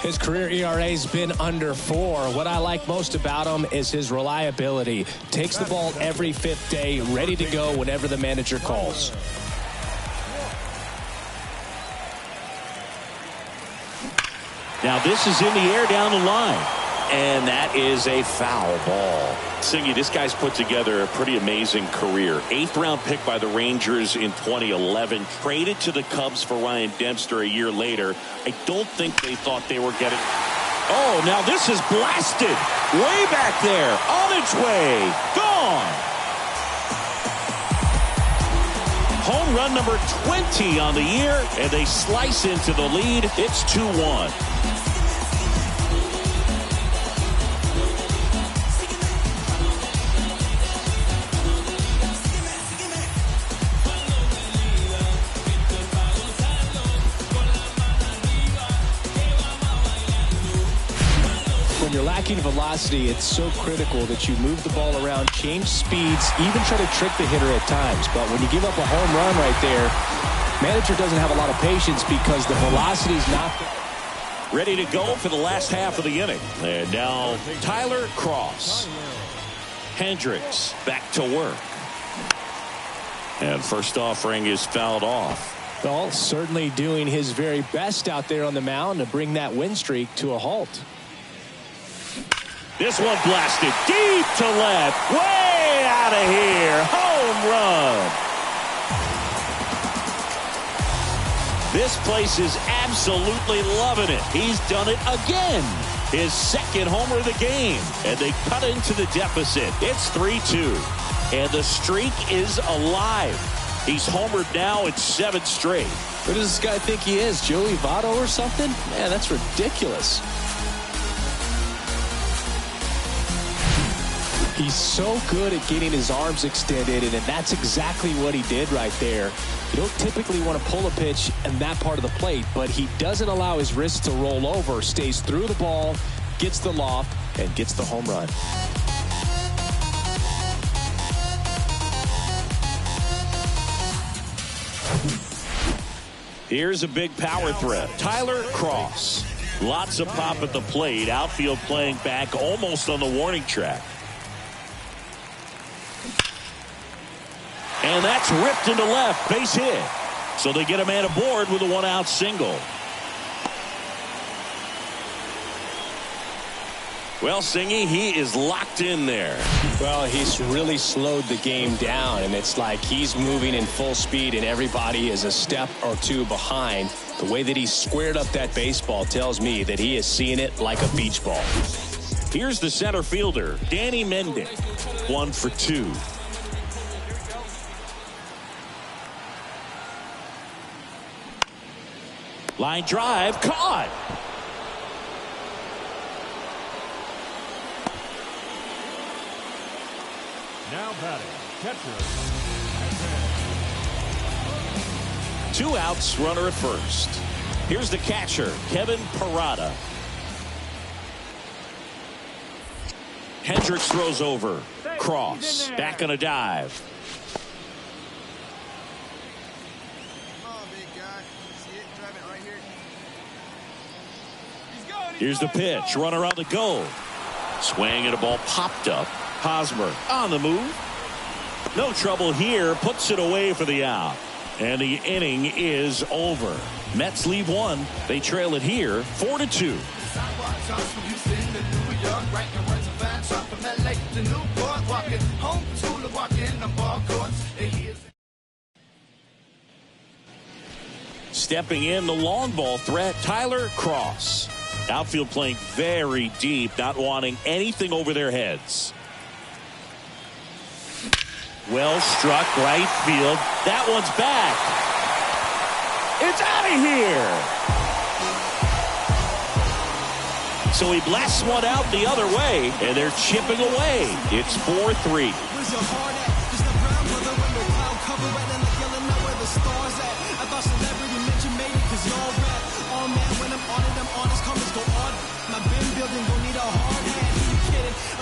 His career ERA's been under 4. What I like most about him is his reliability. Takes the ball every 5th day, ready to go whenever the manager calls. Now this is in the air down the line. And that is a foul ball. Singy, this guy's put together a pretty amazing career. 8th round pick by the Rangers in 2011. Traded to the Cubs for Ryan Dempster a year later. I don't think they thought they were getting... Oh, now this is blasted. Way back there. On its way. Gone. Home run number 20 on the year. And they slice into the lead. It's 2-1. When you're lacking velocity, it's so critical that you move the ball around, change speeds, even try to trick the hitter at times. But when you give up a home run right there, manager doesn't have a lot of patience because the velocity is not there. Ready to go for the last half of the inning. And now Tyler Cross. Hendricks back to work. And first offering is fouled off. Well, certainly doing his very best out there on the mound to bring that win streak to a halt. This one blasted deep to left. Way out of here. Home run. This place is absolutely loving it. He's done it again. His second homer of the game. And they cut into the deficit. It's 3-2. And the streak is alive. He's homered now in 7 straight. Who does this guy think he is? Joey Votto or something? Man, that's ridiculous. He's so good at getting his arms extended, and that's exactly what he did right there. You don't typically want to pull a pitch in that part of the plate, but he doesn't allow his wrist to roll over, stays through the ball, gets the loft, and gets the home run. Here's a big power threat. Tyler Cross. Lots of pop at the plate. Outfield playing back almost on the warning track. And that's ripped into left. Base hit. So they get a man aboard with a 1-out single. Well, Singy, he is locked in there. Well, he's really slowed the game down, and it's like he's moving in full speed, and everybody is a step or two behind. The way that he squared up that baseball tells me that he is seeing it like a beach ball. Here's the center fielder, Danny Mendick. 1 for 2. Line drive, caught. Now batting, catcher. 2 outs, runner at first. Here's the catcher, Kevin Parada. Hendricks throws over. Cross. Back on a dive. Here's the pitch. Runner on the go. Swing and a ball popped up. Hosmer on the move. No trouble here. Puts it away for the out. And the inning is over. Mets leave 1. They trail it here 4-2. Stepping in, the long ball threat, Tyler Cross. Outfield playing very deep, not wanting anything over their heads. Well struck, right field. That one's back. It's out of here. So he blasts one out the other way, and they're chipping away. It's 4-3.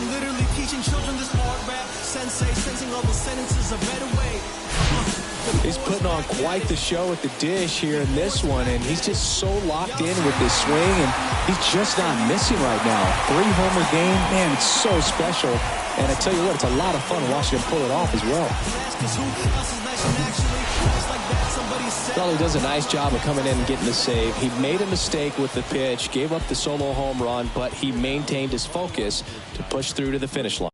I'm literally teaching children this art rap. Sensei sensing all the sentences a better way. He's putting on quite the show at the dish here in this one, and he's just so locked in with this swing, and he's just not missing right now. 3-homer game, man, it's so special. And I tell you what, it's a lot of fun watching him pull it off as well. Well, he does a nice job of coming in and getting the save. He made a mistake with the pitch, gave up the solo home run, but he maintained his focus to push through to the finish line.